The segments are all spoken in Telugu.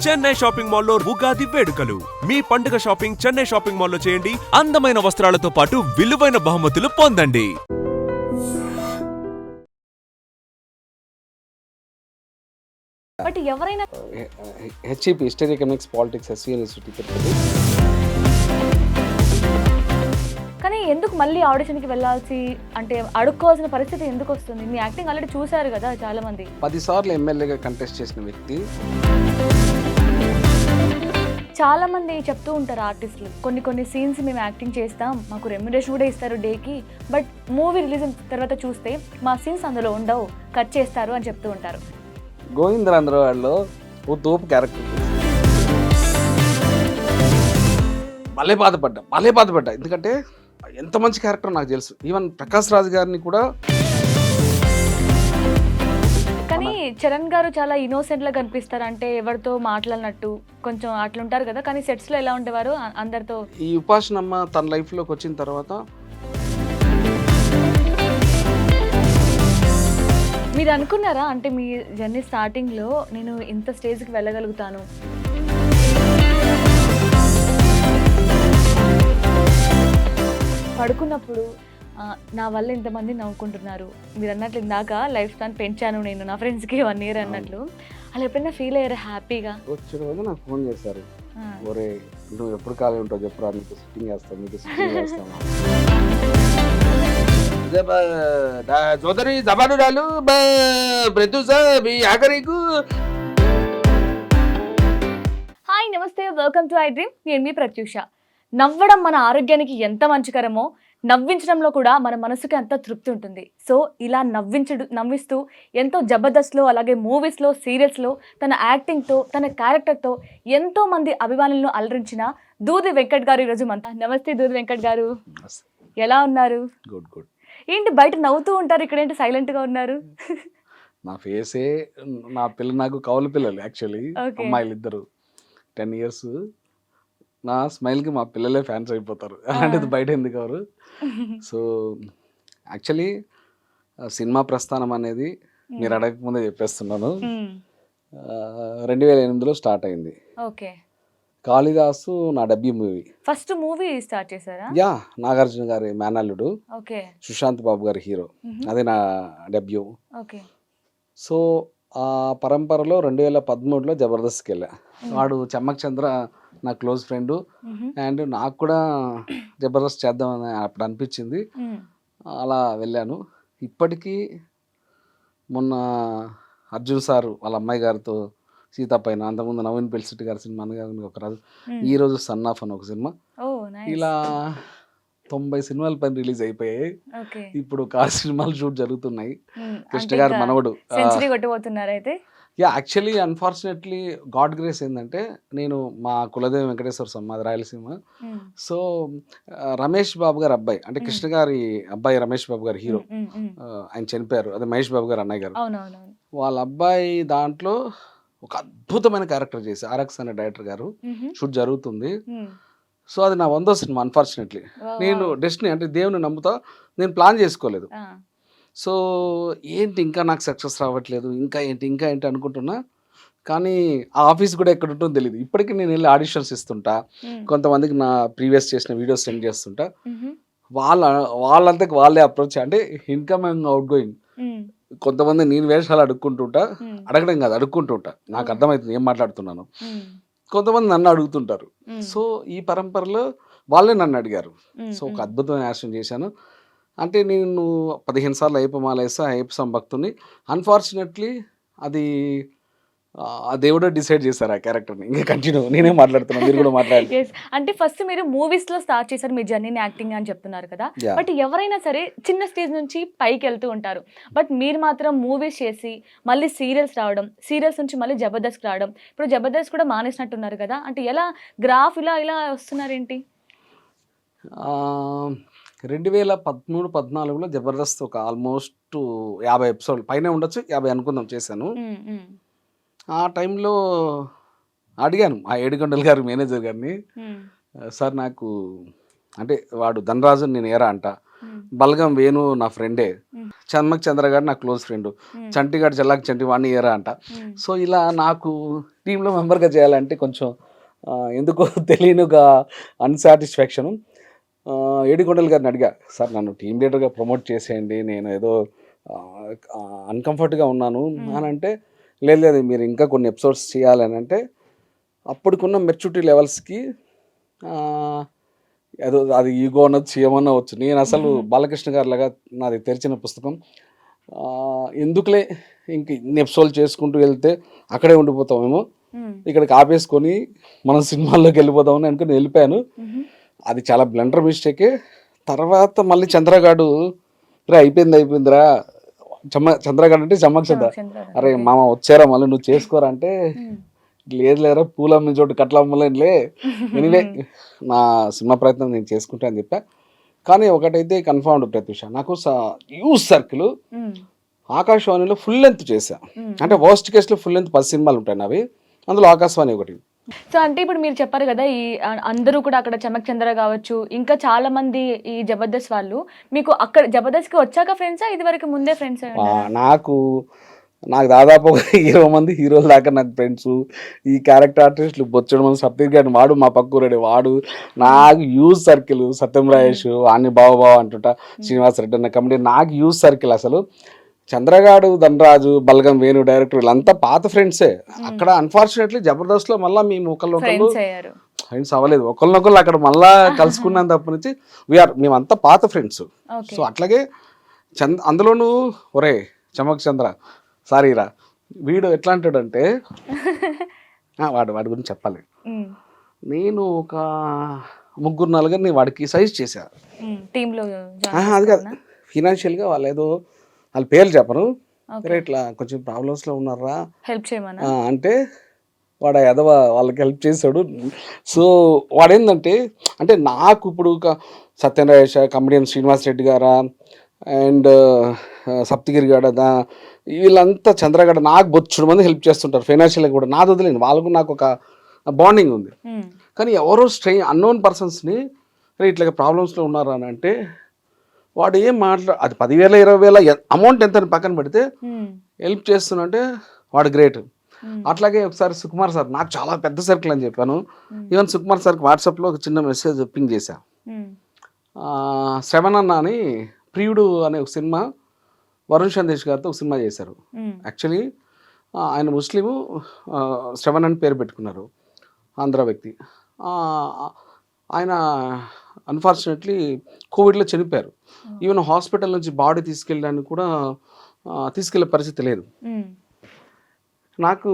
చెన్నై షాపింగ్ మాల్లో ఉగాది వేడుకలు. మీ పండుగ షాపింగ్ చెన్నై షాపింగ్ మాల్లో చేయండి. అందమైన వస్త్రాలతో పాటు విలువైన బహుమతులు పొందండి. బట్ ఎవరైనా HEP history economics politics SV university Tirupati. కానీ ఎందుకు మళ్ళీ ఆడిషన్కి వెళ్ళాల్సి అంటే అడుక్కోవాల్సిన పరిస్థితి ఎందుకు వస్తుంది? మీ యాక్టింగ్ ఆల్రెడీ చూశారు కదా చాలా మంది. 10 సార్లు ఎమ్మెల్యేగా కంటెస్ట్ చేసిన వ్యక్తి. చాలా మంది చెప్తూ ఉంటారు ఆర్టిస్టులు, కొన్ని సీన్స్ మేము యాక్టింగ్ చేస్తాం, మాకు రెమ్యునరేషన్ కూడా ఇస్తారు డేకి, బట్ మూవీ రిలీజ్ అయిన తర్వాత చూస్తే మా సీన్స్ అందులో ఉండవు, కట్ చేస్తారు అని చెప్తూ ఉంటారు. గోవిందరాంధ్ర వాళ్ళు ఓ తోపు క్యారెక్టర్. భలే బాధపడ్డా ఎందుకంటే ఎంత మంచి క్యారెక్టర్ నాకు తెలుసు. ఈవెన్ ప్రకాష్ రాజ్ గారిని కూడా. కానీ చరణ్ గారు చాలా ఇన్నోసెంట్ లా కనిపిస్తారు, అంటే ఎవరితో మాట్లాడినట్టు కొంచెం అట్లుంటారు కదా. కానీ సెట్స్ లో ఎలా ఉండేవారు అందరితో? ఈ ఉపాసనమ్మ తన లైఫ్లోకి వచ్చిన తర్వాత మీరు అనుకున్నారా అంటే మీ జర్నీ స్టార్టింగ్లో నేను ఇంత స్టేజ్కి వెళ్ళగలుగుతాను? పడుకున్నప్పుడు నా వల్ల ఇంతమంది నవ్వుకుంటున్నారు, మీరు అన్నట్లు ఇందాక లైఫ్ స్పాన్ పెంచాను నేను నా ఫ్రెండ్స్కి 1 year అన్నట్లు, అలా ఎప్పుడైనా ఫీల్ అయ్యారా హ్యాపీగా? వచ్చిన రోజు నాకు ఫోన్ చేశారు, ఒరే నువ్వు ఎప్పుడు ఖాళీ ఉంటావు చెప్పురా, నీకు సిట్టింగ్ చేస్తాం, నీకు సిట్టింగ్ చేస్తాం. సోదరి జబానురాలు ప్రత్యూష మీ ఆఖరికు. హాయ్ నమస్తే, వెల్కమ్ టు ఐ డ్రీమ్. నేను మీ ప్రత్యూష. నవ్వడం మన ఆరోగ్యానికి ఎంత మంచికరమో నవ్వించడంలో కూడా మన మనసుకి అంత తృప్తి ఉంటుంది. సో ఇలా నవ్విస్తూ ఎంతో జబర్దస్త్లో అలాగే మూవీస్లో సీరియల్స్లో తన యాక్టింగ్తో తన క్యారెక్టర్తో ఎంతో మంది అభిమానులను అలరించిన దూది వెంకట్ గారు ఈరోజు మనతో. నమస్తే దూది వెంకట్ గారు, ఎలా ఉన్నారు? గుడ్. ఏంటి బయట నవ్వుతూ ఉంటారు, ఇక్కడ ఏంటి సైలెంట్గా ఉన్నారు? నా ఫేసే నా పిల్ల, నాకు కౌలు పిల్లలు యాక్చువల్లీ, అమ్మాయిలు ఇద్దరు 10 years. నా స్మైల్కి మా పిల్లలే ఫ్యాన్స్ అయిపోతారు, అలాంటిది బయట ఎందుకు ఎవరు. సో యాక్చువల్లీ సినిమా ప్రస్థానం అనేది మీరు అడగకముందే చెప్పేస్తున్నాను, 2008లో స్టార్ట్ అయింది. ఓకే. కాళిదాసు నా debut movie. First movie start చేశారా? యా, నాగార్జున గారి మేనల్లుడు, ఓకే, సుశాంత్ బాబు గారి హీరో, అదే నా డెబ్యూ. ఓకే. సో ఆ పరంపరలో 2013లో జబర్దస్త్కి వెళ్ళా. వాడు చెమ్మక్ చంద్ర నా క్లోజ్ ఫ్రెండ్, అండ్ నాకు కూడా జబర్దస్త్ చేద్దామని అప్పుడు అనిపించింది, అలా వెళ్ళాను. ఇప్పటికీ మొన్న అర్జున్ సార్ వాళ్ళ అమ్మాయి గారితో సీతా పైన, అంతకుముందు నవీన్ పెళ్లిశెట్టి గారి సినిమా ఒక రాజు, ఈరోజు సన్ ఆఫ్ అని ఒక సినిమా, ఇలా 90 సినిమాల పైన రిలీజ్ అయిపోయాయి. ఇప్పుడు 6 సినిమాలు షూట్ జరుగుతున్నాయి. కృష్ణ గారి మనవడు సెంచరీ కొట్టబోతున్నారు అయితే. Yeah, actually unfortunately God grace ఏంటంటే, నేను మా కులదేవి వెంకటేశ్వర స్వామి, మాది రాయలసీమ. సో రమేష్ బాబు గారి అబ్బాయి, అంటే కృష్ణ గారి అబ్బాయి రమేష్ బాబు గారి హీరో, ఆయన చనిపోయారు, అదే మహేష్ బాబు గారు అన్నయ్య గారు. వాళ్ళ అబ్బాయి దాంట్లో ఒక అద్భుతమైన క్యారెక్టర్ చేసి ఆర్ఎక్స్ అనే డైరెక్టర్ గారు, షూట్ జరుగుతుంది. సో అది నా 100వ సినిమా. అన్ఫార్చునేట్లీ నేను డెస్టినీ అంటే దేవుని నమ్ముతా, నేను ప్లాన్ చేసుకోలేదు. సో ఏంటి ఇంకా నాకు సక్సెస్ రావట్లేదు, ఇంకా ఏంటి అనుకుంటున్నా. కానీ ఆ ఆఫీస్ కూడా ఎక్కడ ఉంటుందో తెలియదు. ఇప్పటికీ నేను వెళ్ళి ఆడిషన్స్ ఇస్తుంటా, కొంతమందికి నా ప్రీవియస్ చేసిన వీడియోస్ సెండ్ చేస్తుంటా. వాళ్ళంతకు వాళ్ళే అప్రోచ్, అంటే ఇన్కమ్ అండ్ అవుట్ గోయింగ్. కొంతమంది నేను వేషాలు అడుక్కుంటుంటా, అడగడం కాదు అడుక్కుంటుంటా, నాకు అర్థమవుతుంది ఏం మాట్లాడుతున్నాను. కొంతమంది నన్ను అడుగుతుంటారు. సో ఈ పరంపరలో వాళ్ళే నన్ను అడిగారు. సో ఒక అద్భుతమైన యాక్షన్ చేశాను. అంటే నేను 15 సార్లు అయ్యప్ప మాల వేసా, అయ్యప్ప స్వామి భక్తుని. అన్ఫార్చునేట్లీ అది ఆ దేవుడే డిసైడ్ చేశారు ఆ క్యారెక్టర్ని. ఇంకా కంటిన్యూ నేనే మాట్లాడుతున్నాను, మీరు కూడా మాట్లాడాలి. అంటే ఫస్ట్ మీరు మూవీస్ లో స్టార్ట్ చేశారు మీ జర్నీని యాక్టింగ్ అని చెప్తున్నారు కదా. బట్ ఎవరైనా సరే చిన్న స్టేజ్ నుంచి పైకి వెళ్తూ ఉంటారు. బట్ మీరు మాత్రం మూవీస్ చేసి మళ్ళీ సీరియల్స్ రావడం, సీరియల్స్ నుంచి మళ్ళీ జబర్దస్త్ రావడం, ఇప్పుడు జబర్దస్త్ కూడా మానేసినట్టున్నారు కదా. అంటే ఎలా గ్రాఫ్ ఇలా వస్తున్నారేంటి? 2013-14లో జబర్దస్త్ ఒక ఆల్మోస్ట్ 50 ఎపిసోడ్లు పైన ఉండొచ్చు, 50 అనుకుందాం చేశాను. ఆ టైంలో అడిగాను ఆ 7 గంటల గారి మేనేజర్ గారిని, సార్ నాకు అంటే వాడు ధనరాజు నేను ఏరా అంట, బలగం వేణు నా ఫ్రెండే, చమ్మక్ చంద్రగాడు నా క్లోజ్ ఫ్రెండ్, చంటిగాడు జల్లాకి చంటి వాడిని ఏరా అంట. సో ఇలా నాకు టీంలో మెంబర్గా చేయాలంటే కొంచెం ఎందుకో తెలియనిగా అన్సాటిస్ఫాక్షను. ఏడికొండలు గారిని అడిగా, సార్ నన్ను టీం లీడర్గా ప్రమోట్ చేసేయండి, నేను ఏదో అన్కంఫర్ట్గా ఉన్నాను అని అంటే, లేదు మీరు ఇంకా కొన్ని ఎపిసోడ్స్ చేయాలని అంటే, అప్పటికున్న మెచ్యూరిటీ లెవెల్స్కి ఏదో అది ఈగో అనొచ్చు ఏమనవచ్చు. నేను అసలు బాలకృష్ణ గారి లాగా నాది తెరిచిన పుస్తకం, ఎందుకులే ఇంక ఇన్ని ఎపిసోడ్లు చేసుకుంటూ వెళ్తే అక్కడే ఉండిపోతామేమో, ఇక్కడికి ఆపేసుకొని మనం సినిమాల్లోకి వెళ్ళిపోదామని అనుకుని వెళ్ళిపోయాను. అది చాలా బ్లండర్ మిస్టేకే. తర్వాత మళ్ళీ చంద్రగాడు రే అయిపోయిందిరా, చంద్రగాడు అంటే చమ్మక్ చంద్ర, అరే మామ వచ్చారా మళ్ళీ నువ్వు చేసుకోరా అంటే, లేదులేరా పూలమ్మ చోటు కట్ల అమ్మలేనులే, ఎనివే నా సినిమా ప్రయత్నం నేను చేసుకుంటా అని చెప్పా. కానీ ఒకటైతే కన్ఫర్మ్డ్ ప్రత్యూష, నాకు యూజ్ సర్కిల్ ఆకాశవాణిలో ఫుల్ లెంత్ చేశా. అంటే వర్స్ట్ కేసులో ఫుల్ లెంత్ 10 సినిమాలు ఉంటాయి నావి, అందులో ఆకాశవాణి ఒకటి. సో అంటే ఇప్పుడు మీరు చెప్పారు కదా, ఈ అందరూ కూడా అక్కడ చమక్ చంద్ర కావచ్చు, ఇంకా చాలా మంది ఈ జబర్దస్త్ వాళ్ళు మీకు అక్కడ జబర్దస్త్కి వచ్చాక ఫ్రెండ్సా, ఇది వరకు ముందే ఫ్రెండ్స్? నాకు దాదాపు 20 మంది హీరోల దాకా నాకు ఫ్రెండ్స్. ఈ క్యారెక్టర్ ఆర్టిస్టులు బొచ్చడం మంది, సత్యజిత్ గారిని వాడు మా పక్కూరెడ్డి వాడు, నాకు యూజ్ సర్కిల్ సత్యం రాయేష్ అన్ని బావ అంటుంటా, శ్రీనివాస్ రెడ్డి అన్న కమిటీ, నాకు యూజ్ సర్కిల్ అసలు. చంద్రగాడు, ధనరాజు, బలగం వేణు డైరెక్టర్ వీళ్ళంతా పాత ఫ్రెండ్సే. అక్కడ అన్ఫార్చునేట్లీ జబర్దస్త్లో మళ్ళీ మేము ఒకళ్ళు ఫ్రెండ్స్ అవ్వలేదు, ఒకళ్ళనొకళ్ళు అక్కడ మళ్ళా కలుసుకున్నాను తప్ప నుంచి మేమంతా పాత ఫ్రెండ్స్. సో అట్లాగే అందులోనూ ఒరే చమక్ చంద్ర సారీరా, వీడు ఎట్లా అంటాడంటే వాడి గురించి చెప్పాలి, నేను ఒక 3-4 వాడికి సజెస్ట్ చేశా. అది కాదు, ఫినాన్షియల్గా వాళ్ళు ఏదో వాళ్ళ పేర్లు చెప్పను, ఇట్లా కొంచెం ప్రాబ్లమ్స్లో ఉన్నారా హెల్ప్ చేయమని అంటే వాడు ఎదవ వాళ్ళకి హెల్ప్ చేశాడు. సో వాడేందంటే, అంటే నాకు ఇప్పుడు సత్యనారాయణ కమెడియన్ శ్రీనివాస్ రెడ్డి గారా అండ్ సప్తగిరి గాడ వీళ్ళంతా చంద్రగడ నాకు బొచ్చుడు మంది హెల్ప్ చేస్తుంటారు ఫైనాన్షియల్గా కూడా. నాది వదిలేను, వాళ్ళకు నాకు ఒక బాండింగ్ ఉంది. కానీ ఎవరో అన్నోన్ పర్సన్స్ని ఇట్లా ప్రాబ్లమ్స్లో ఉన్నారు అని అంటే వాడు ఏం అది 10,000 20,000 అమౌంట్ ఎంత పక్కన పెడితే హెల్ప్ చేస్తున్నంటే వాడు గ్రేట్. అట్లాగే ఒకసారి సుకుమార్ సార్, నాకు చాలా పెద్ద సర్కిల్ అని చెప్పాను, ఈవెన్ సుకుమార్ సార్కి వాట్సాప్లో ఒక చిన్న మెసేజ్ పింగ్ చేశా. శ్రవణ్ అన్న అని ప్రియుడు అనే ఒక సినిమా వరుణ్ సందేశ్ గారితో ఒక సినిమా చేశారు. యాక్చువల్లీ ఆయన ముస్లిము, శ్రవణ్ అని పేరు పెట్టుకున్నారు, ఆంధ్ర వ్యక్తి. ఆయన అన్ఫార్చునేట్లీ కోవిడ్లో చనిపోయారు. ఈవెన్ హాస్పిటల్ నుంచి బాడీ తీసుకెళ్ళడానికి కూడా తీసుకెళ్లే పరిస్థితి లేదు. నాకు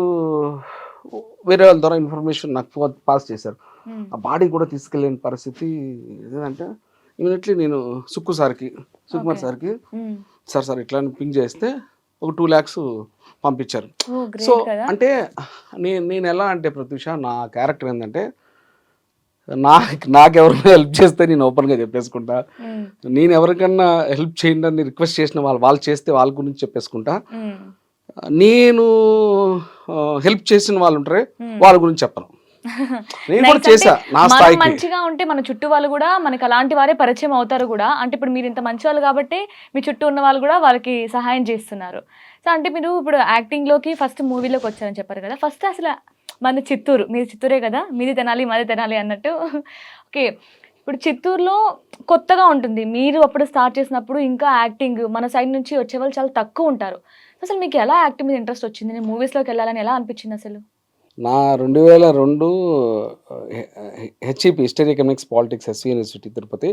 వేరే వాళ్ళ ద్వారా ఇన్ఫర్మేషన్ నాకు పాస్ చేశారు, ఆ బాడీ కూడా తీసుకెళ్ళలేని పరిస్థితి. ఏదంటే ఇమీడియట్లీ నేను సుకుమార్ సార్కి సార్ ఇట్లా పింక్ చేస్తే ఒక 2 lakhs పంపించారు. సో అంటే నేను ఎలా అంటే ప్రత్యూష, నా క్యారెక్టర్ ఏంటంటే నాకు ఎవరైనా హెల్ప్ చేస్తే నేను ఓపెన్గా చెప్పేసుకుంటా, నేను ఎవరికన్నా హెల్ప్ చేయండి అని రిక్వెస్ట్ చేసిన వాళ్ళు చేస్తే వాళ్ళ గురించి చెప్పేసుకుంటా, నేను హెల్ప్ చేసిన వాళ్ళు ఉంటారే వాళ్ళ గురించి చెప్పను. నేను కూడా చేశా నా స్థాయికి. మంచిగా ఉంటే మన చుట్టూ వాళ్ళు కూడా మనకి అలాంటి వారే పరిచయం అవుతారు కూడా. అంటే ఇప్పుడు మీరు ఇంత మంచి వాళ్ళు కాబట్టి మీ చుట్టూ ఉన్న వాళ్ళు కూడా వాళ్ళకి సహాయం చేస్తున్నారు. సో అంటే మీరు ఇప్పుడు యాక్టింగ్లోకి ఫస్ట్ మూవీలోకి వచ్చారని చెప్పారు కదా, ఫస్ట్ అసలు మన చిత్తూరు, మీరు చిత్తూరే కదా, మీది తినాలి మాది తినాలి అన్నట్టు. ఓకే, ఇప్పుడు చిత్తూరులో కొత్తగా ఉంటుంది, మీరు అప్పుడు స్టార్ట్ చేసినప్పుడు ఇంకా యాక్టింగ్ మన సైడ్ నుంచి వచ్చే వాళ్ళు చాలా తక్కువ ఉంటారు. అసలు మీకు ఎలా యాక్టింగ్ మీద ఇంట్రెస్ట్ వచ్చింది, నేను మూవీస్లోకి వెళ్ళాలని ఎలా అనిపించింది అసలు? నా 2002 HEP history economics politics SV university Tirupati,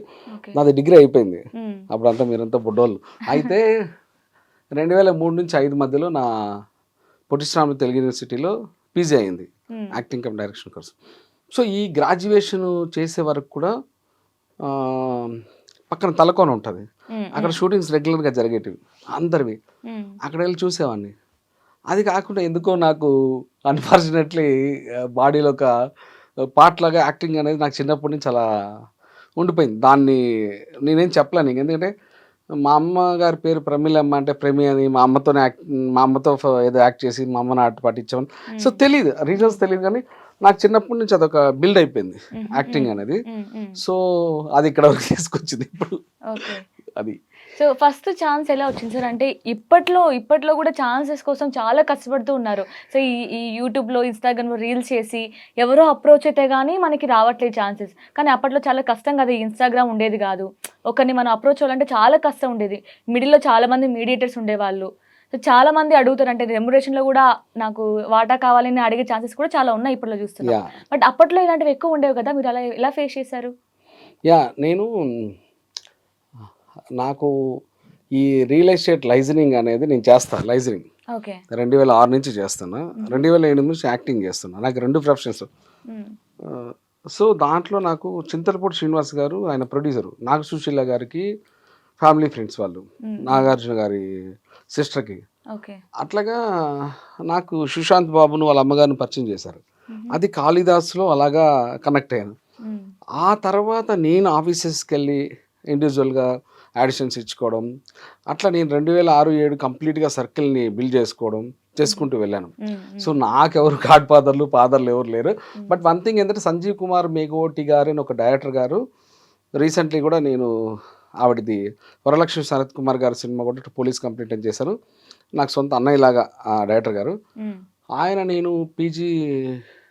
నాది డిగ్రీ అయిపోయింది. అప్పుడంతా మీరంతా బుడ్డోళ్ళు. అయితే 2003 నుంచి 2005 మధ్యలో నా పొట్టిశ్రామ తెలుగు యూనివర్సిటీలో పీజీ అయింది, acting come direction course. So ఈ గ్రాడ్యుయేషన్ చేసే వరకు కూడా పక్కన తలకోన ఉంటుంది, అక్కడ షూటింగ్స్ రెగ్యులర్గా జరిగేటివి అందరివి, అక్కడ వెళ్ళి చూసేవాడిని. అది కాకుండా ఎందుకో నాకు అన్ఫార్చునేట్లీ బాడీలో ఒక పార్ట్ లాగా యాక్టింగ్ అనేది నాకు చిన్నప్పటి నుంచి అలా ఉండిపోయింది. దాన్ని నేనేం చెప్పలేను, ఎందుకంటే మా అమ్మగారి పేరు ప్రమీలమ్మ అంటే ప్రమి అని మా అమ్మతో ఏదో యాక్ట్ చేసి మా అమ్మని ఆట పాటించామని. సో తెలియదు, రీజన్స్ తెలియదు, కానీ నాకు చిన్నప్పటి నుంచి అదొక బిల్డ్ అయిపోయింది యాక్టింగ్ అనేది. సో అది ఇక్కడ వరకు తీసుకొచ్చింది ఇప్పుడు అది. సో ఫస్ట్ ఛాన్స్ ఎలా వచ్చింది సార్? అంటే ఇప్పట్లో కూడా ఛాన్సెస్ కోసం చాలా కష్టపడుతూ ఉన్నారు. సో ఈ యూట్యూబ్లో, ఇన్స్టాగ్రామ్లో రీల్స్ చేసి ఎవరో అప్రోచ్ అయితే కానీ మనకి రావట్లేదు ఛాన్సెస్. కానీ అప్పట్లో చాలా కష్టం కదా, ఇన్స్టాగ్రామ్ ఉండేది కాదు, ఒకరిని మనం అప్రోచ్ అవ్వాలంటే చాలా కష్టం ఉండేది. మిడిల్లో చాలా మంది మీడియేటర్స్ ఉండేవాళ్ళు. సో చాలా మంది అడుగుతారు, అంటే రెమ్యునరేషన్లో కూడా నాకు వాటా కావాలని అడిగే ఛాన్సెస్ కూడా చాలా ఉన్నాయి ఇప్పట్లో చూస్తున్నాం. బట్ అప్పట్లో ఇలాంటివి ఎక్కువ ఉండేవి కదా, మీరు అలా ఎలా ఫేస్ చేశారు? నాకు ఈ రియల్ ఎస్టేట్ లైజనింగ్ అనేది నేను చేస్తాను. లైజనింగ్ 2006 నుంచి చేస్తున్నా, 2008 నుంచి యాక్టింగ్ చేస్తున్నా. నాకు 2 ప్రొఫెషన్స్. సో దాంట్లో నాకు చింతలపూడి శ్రీనివాస్ గారు, ఆయన ప్రొడ్యూసరు, నాగ సుశీల గారికి ఫ్యామిలీ ఫ్రెండ్స్ వాళ్ళు, నాగార్జున గారి సిస్టర్కి. అట్లాగా నాకు సుశాంత్ బాబును వాళ్ళ అమ్మగారిని పరిచయం చేశారు. అది కాళిదాస్లో అలాగా కనెక్ట్ అయ్యాను. ఆ తర్వాత నేను ఆఫీసెస్కి వెళ్ళి ఇండివిజువల్గా ఆడిషన్స్ ఇచ్చుకోవడం, అట్లా నేను 2006-07 కంప్లీట్గా సర్కిల్ని బిల్డ్ చేసుకుంటూ వెళ్ళాను. సో నాకెవరు గాడ్ ఫాదర్లు ఎవరు లేరు. బట్ వన్ థింగ్ ఏంటంటే సంజీవ్ కుమార్ మేఘోటి గారు అని ఒక డైరెక్టర్ గారు, రీసెంట్లీ కూడా నేను ఆవిడది వరలక్ష్మి శరత్ కుమార్ గారి సినిమా కూడా పోలీస్ కంప్లీట్ అని చేశారు. నాకు సొంత అన్నయ్యలాగా ఆ డైరెక్టర్ గారు. ఆయన నేను పీజీ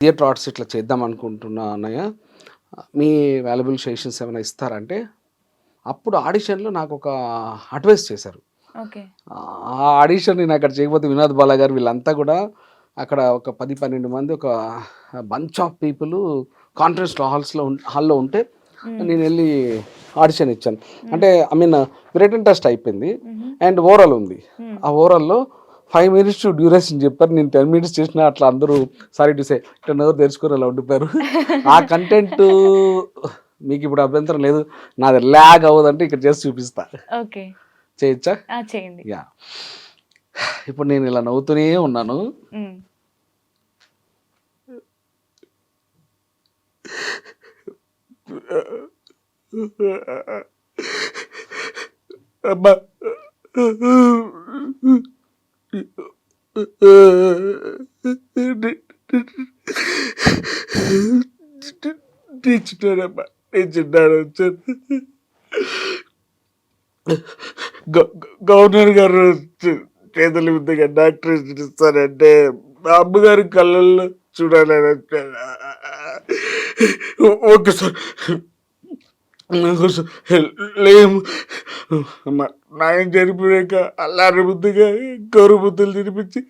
థియేటర్ ఆర్ట్స్ ఇట్లా చేద్దాం అనుకుంటున్నా అన్నయ్య, మీ వాల్యుబుల్ సజెషన్స్ ఏమైనా ఇస్తారంటే, అప్పుడు ఆడిషన్లో నాకు ఒక అడ్వైస్ చేశారు. ఆ ఆడిషన్ నేను అక్కడ చేయకపోతే వినోద్ బాలా గారు వీళ్ళంతా కూడా అక్కడ ఒక 10-12 మంది, ఒక బంచ్ ఆఫ్ పీపుల్ కాన్ఫరెన్స్ హాల్లో ఉంటే నేను వెళ్ళి ఆడిషన్ ఇచ్చాను. అంటే రిటన్ టెస్ట్ అయిపోయింది అండ్ ఓవరాల్ ఉంది. ఆ ఓవరాల్లో 5 minutes డ్యూరేషన్ చెప్పారు. నేను 10 minutes చేసిన అట్లా అందరూ సారీ టు సే ఇట్లా నోరు తెరుచుకొని అలా ఉండిపోయారు. ఆ కంటెంట్ మీకు ఇప్పుడు అభ్యంతరం లేదు, నాది ల్యాగ్ అవ్వదంటే ఇక్కడ చేసి చూపిస్తా. చేయొచ్చా? చేయండి. యా, ఇప్పుడు నేను ఇలా నవ్వుతూనే ఉన్నాను. అబ్బా గవర్నర్ గారు చేతుల మీదుగా డాక్టరేట్ ఇస్తారంటే మా అమ్మగారి కళ్ళల్లో చూడాలని ఒకసారి లేము. నాయన చనిపోయాక అల్లారి బుద్ధిగా గౌరు బుద్ధులు తినిపించి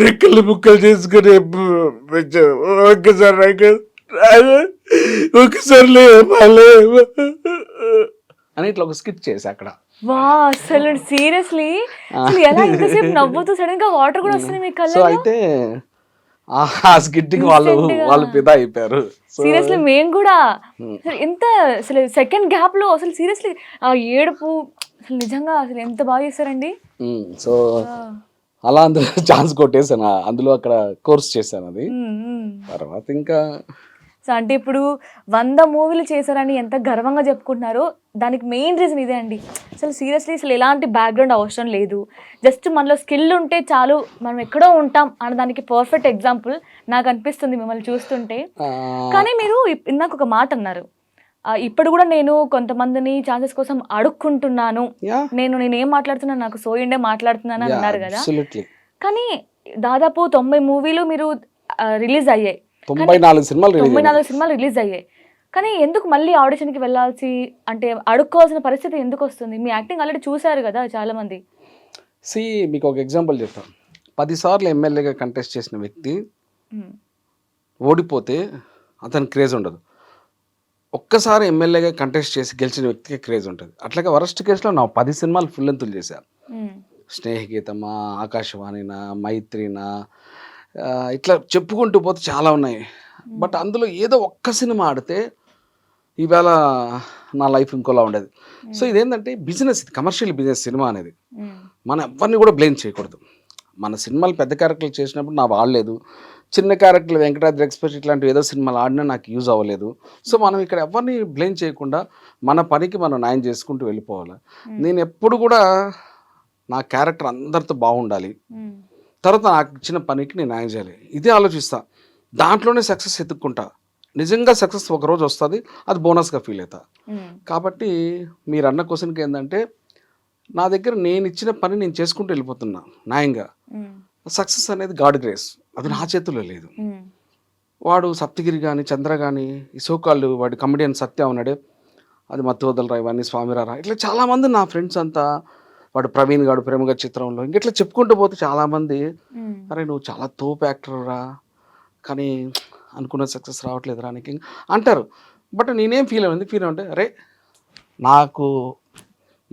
రెక్కలు ముక్కలు చేసుకుని ఒకసారి లేమా అని ఇట్లా ఒక స్కిట్ చేసి అక్కడ. అసలు సీరియస్లీ ఎలా ఇంతసేపు నవ్వుతూ సడన్ గా వాటర్ కూడా వస్తుంది మీ కళ్ళలో. సో అయితే ఆ స్కిట్టింగ్ వాళ్ళు పిదా అయిపోయారు. సీరియస్లీ మేము కూడా ఎంత అసలు సెకండ్ గ్యాప్ లో అసలు సీరియస్లీ ఆ ఏడుపు అసలు నిజంగా అసలు ఎంత బాగా చేశారండి. సో అలా అందులో ఛాన్స్ కొట్టేసాను, అందులో అక్కడ కోర్స్ చేశాను. అది తర్వాత ఇంకా సో అంటే ఇప్పుడు 100 మూవీలు చేశారని ఎంత గర్వంగా చెప్పుకుంటున్నారో దానికి మెయిన్ రీజన్ ఇదే అండి. అసలు సీరియస్లీ అసలు ఎలాంటి బ్యాక్గ్రౌండ్ అవసరం లేదు, జస్ట్ మనలో స్కిల్ ఉంటే చాలు, మనం ఎక్కడో ఉంటాం అన్న దానికి పర్ఫెక్ట్ ఎగ్జాంపుల్ నాకు అనిపిస్తుంది మిమ్మల్ని చూస్తుంటే. కానీ మీరు ఇందాక ఒక మాట అన్నారు, ఇప్పుడు కూడా నేను కొంతమందిని ఛాన్సెస్ కోసం అడుక్కుంటున్నాను, నేనేం మాట్లాడుతున్నాను నాకు సోయిండే మాట్లాడుతున్నాను అని అన్నారు కదా. కానీ దాదాపు 90 మూవీలు మీరు రిలీజ్ అయ్యాయి, 94 సినిమాలు రిలీజ్ అయ్యాయి. కానీ ఎందుకు మళ్ళీ ఆడిషన్కి వెళ్ళాల్సి, అంటే అడుక్కోవాల్సిన పరిస్థితి ఎందుకు వస్తుంది? మీ యాక్టింగ్ ఆల్రెడీ చూశారు కదా చాలా మంది. మీకు ఒక ఎగ్జాంపుల్ చెప్తాను. 10 సార్లు ఎమ్మెల్యేగా కంటెస్ట్ చేసిన వ్యక్తి ఓడిపోతే అతనికి క్రేజ్ ఉండదు. ఒక్కసారి ఎమ్మెల్యేగా కంటెస్ట్ చేసి గెలిచిన వ్యక్తికి క్రేజ్ ఉంటుంది. అట్లాగే వరస్ట్ కేసులో నా 10 సినిమాలు ఫుల్ లెంత్లు చేశాను. స్నేహగీతమా, ఆకాశవాణినా, మైత్రినా, ఇట్లా చెప్పుకుంటూ పోతే చాలా ఉన్నాయి. బట్ అందులో ఏదో ఒక్క సినిమా ఆడితే ఈవేళ నా లైఫ్ ఇంకోలా ఉండేది. సో ఇదేంటంటే బిజినెస్, ఇది కమర్షియల్ బిజినెస్ సినిమా అనేది. మనం ఎవరిని కూడా బ్లేమ్ చేయకూడదు. మన సినిమాలు పెద్ద క్యారెక్టర్లు చేసినప్పుడు నా వాడలేదు, చిన్న క్యారెక్టర్లు వెంకటాద్రి ఎక్స్ప్రెస్ ఇట్లాంటివి ఏదో సినిమాలు ఆడినా నాకు యూజ్ అవ్వలేదు. సో మనం ఇక్కడ ఎవరిని బ్లేమ్ చేయకుండా మన పనికి మనం న్యాయం చేసుకుంటూ వెళ్ళిపోవాలి. నేను ఎప్పుడు కూడా నా క్యారెక్టర్ అందరితో బాగుండాలి, తర్వాత నాకు ఇచ్చిన పనికి నేను న్యాయం చేయాలి, ఇదే ఆలోచిస్తా. దాంట్లోనే సక్సెస్ ఎత్తుక్కుంటా. నిజంగా సక్సెస్ ఒకరోజు వస్తుంది, అది బోనస్గా ఫీల్ అవుతా. కాబట్టి మీరు అన్న క్వశ్చన్కి ఏంటంటే నా దగ్గర నేను ఇచ్చిన పని నేను చేసుకుంటూ వెళ్ళిపోతున్నా న్యాయంగా. సక్సెస్ అనేది గాడ్ గ్రేస్, అది నా చేతుల్లో లేదు. వాడు సప్తగిరి కానీ చంద్ర కానీ ఈ సోకాళ్ళు వాడి కమెడియన్ సత్య ఉన్నాడే, అది మత్తోదలరా ఇవన్నీ స్వామిరారా, ఇట్లా చాలామంది నా ఫ్రెండ్స్ అంతా, వాడు ప్రవీణ్ గాడు ప్రేమగా చిత్రంలో, ఇంకెట్లా చెప్పుకుంటూ పోతే చాలామంది అరే నువ్వు చాలా తోపు యాక్టర్ రా, కానీ అనుకున్న సక్సెస్ రావట్లేదు రా నీకు అంటారు. బట్ నేనేం ఫీల్ అంటే అరే నాకు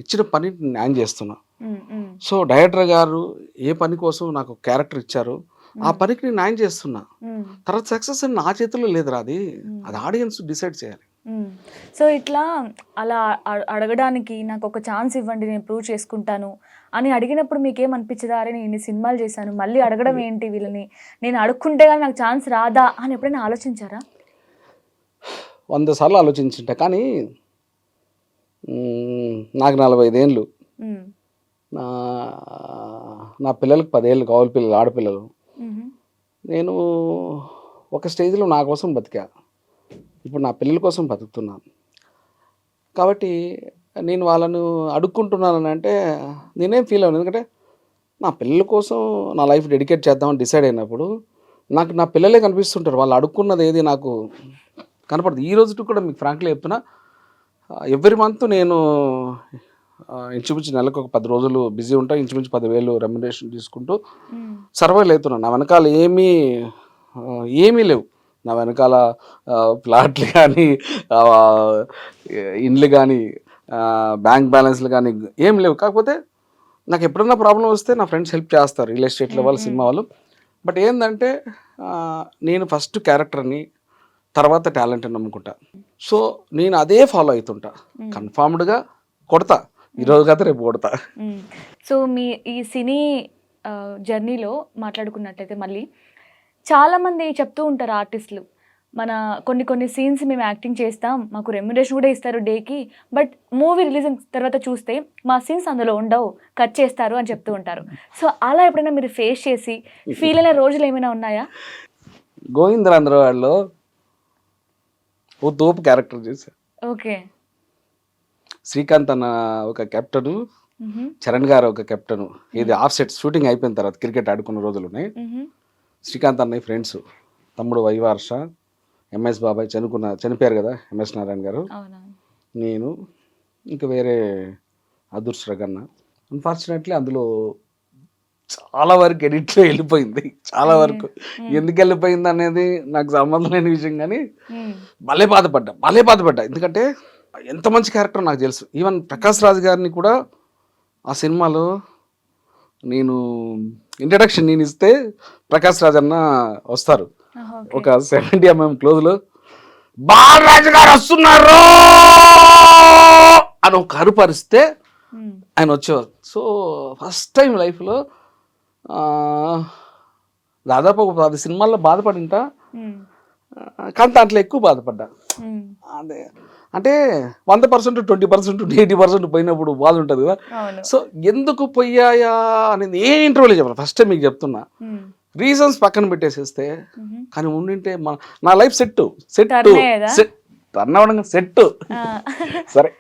ఇచ్చిన పని న్యాయం చేస్తున్నా. సో డైరెక్టర్ గారు ఏ పని కోసం నాకు క్యారెక్టర్ ఇచ్చారు, ఆ పనికి నేను న్యాయం చేస్తున్నా. తర్వాత సక్సెస్ నా చేతుల్లో లేదురా, అది ఆడియన్స్ డిసైడ్ చేయాలి. సో ఇట్లా అలా అడగడానికి నాకు ఒక ఛాన్స్ ఇవ్వండి, నేను ప్రూవ్ చేసుకుంటాను అని అడిగినప్పుడు మీకేమనిపించదా, అరే నేను ఇన్ని సినిమాలు చేశాను మళ్ళీ అడగడం ఏంటి వీళ్ళని, నేను అడుక్కుంటే కానీ నాకు ఛాన్స్ రాదా అని ఎప్పుడైనా ఆలోచించారా? 100 సార్లు ఆలోచించుంటా. కానీ నాకు 45 ఏళ్ళు, నా పిల్లలకు 10 ఏళ్ళు, కౌలు పిల్లలు, ఆడపిల్లలు. నేను ఒక స్టేజ్లో నా కోసం బతికా, ఇప్పుడు నా పిల్లల కోసం బతుకుతున్నాను. కాబట్టి నేను వాళ్ళను అడుక్కుంటున్నాను అంటే నేనేం ఫీల్ అవ్వను. ఎందుకంటే నా పిల్లల కోసం నా లైఫ్ డెడికేట్ చేద్దామని డిసైడ్ అయినప్పుడు నాకు నా పిల్లలే కనిపిస్తుంటారు. వాళ్ళు అడుక్కున్నది ఏది నాకు కనపడదు. ఈ రోజు కూడా మీకు ఫ్రాంక్లీ చెప్తున్నా, ఎవ్రీ మంత్ నేను ఇంచుమించు నెలకు ఒక 10 రోజులు బిజీ ఉంటా, ఇంచుమించు 10,000 రెమ్యునరేషన్ తీసుకుంటూ సర్వైవ్ అవుతున్నాను. నా వెనకాల ఏమీ లేవు. నా వెనకాల ప్లాట్లు కానీ, ఇండ్లు కానీ, బ్యాంక్ బ్యాలెన్స్లు కానీ ఏం లేవు. కాకపోతే నాకు ఎప్పుడన్నా ప్రాబ్లం వస్తే నా ఫ్రెండ్స్ హెల్ప్ చేస్తారు, రియల్ ఎస్టేట్లో వాళ్ళు, సినిమా వాళ్ళు. బట్ ఏంటంటే నేను ఫస్ట్ క్యారెక్టర్ని, తర్వాత టాలెంట్ని నమ్ముకుంటా. సో నేను అదే ఫాలో అవుతుంటా. కన్ఫామ్డ్గా కొడతా, ఈరోజు కాదు రేపు కొడతా. సో మీ ఈ సినీ జర్నీలో మాట్లాడుకున్నట్టయితే మళ్ళీ చాలామంది చెప్తూ ఉంటారు ఆర్టిస్టులు, మన కొన్ని సీన్స్ మేము యాక్టింగ్ చేస్తాం, మాకు రెమ్యునరేషన్ కూడా ఇస్తారు డేకి, బట్ మూవీ రిలీజ్ అయిన తర్వాత చూస్తే మా సీన్స్ అందులో ఉండవు, కట్ చేస్తారు అని చెప్తూ ఉంటారు. సో అలా ఎప్పుడైనా మీరు ఫేస్ చేసి ఫీల్ అయిన రోజులు ఏమైనా ఉన్నాయా? గోవిందరాంధ్ర వాళ్ళు ఓ తోపు క్యారెక్టర్ చేశారు. ఓకే. శ్రీకాంత్ అన్న ఒక కెప్టెను, చరణ్ గారు ఒక కెప్టెను. ఇది ఆఫ్ సెట్ షూటింగ్ అయిపోయిన తర్వాత క్రికెట్ ఆడుకున్న రోజులు ఉన్నాయి. శ్రీకాంత్ అన్నయ్య ఫ్రెండ్స్, తమ్ముడు వైవార్ష, ఎంఎస్ బాబాయ్ చనిపోయారు కదా, ఎంఎస్ నారాయణ గారు, నేను, ఇంకా వేరే అదుర్స్ రగన్న. అన్ఫార్చునేట్లీ అందులో చాలా వరకు ఎడిట్లో వెళ్ళిపోయింది. చాలా వరకు ఎందుకు వెళ్ళిపోయింది అనేది నాకు సంబంధం లేని విషయం, కానీ భలే బాధపడ్డా. ఎందుకంటే ఎంత మంచి క్యారెక్టర్ నాకు తెలుసు. ఈవెన్ ప్రకాష్ రాజ్ గారిని కూడా ఆ సినిమాలో నేను ఇంట్రడక్షన్ నేను ఇస్తే ప్రకాష్ రాజ్ అన్న వస్తారు ఒక 70 mm క్లోజ్లో, బాలరాజు గారు వస్తున్నారు అని ఒక అరుపరిస్తే ఆయన వచ్చేవారు. సో ఫస్ట్ టైం లైఫ్లో దాదాపు ఒక 10 సినిమాల్లో బాధపడింటా, కానీ దాంట్లో ఎక్కువ బాధపడ్డా. అదే అంటే 100%, 20%, 80% పోయినప్పుడు బాధ ఉంటుంది కదా. సో ఎందుకు పోయాయా అనేది ఏ ఇంటర్వ్యూలో చెప్పాలి, ఫస్ట్ టైం మీకు చెప్తున్నా. రీజన్స్ పక్కన పెట్టేసేస్తే, కానీ ఉండింటే నా లైఫ్ సెట్ టర్న్ అవ్వడం సెట్ సరే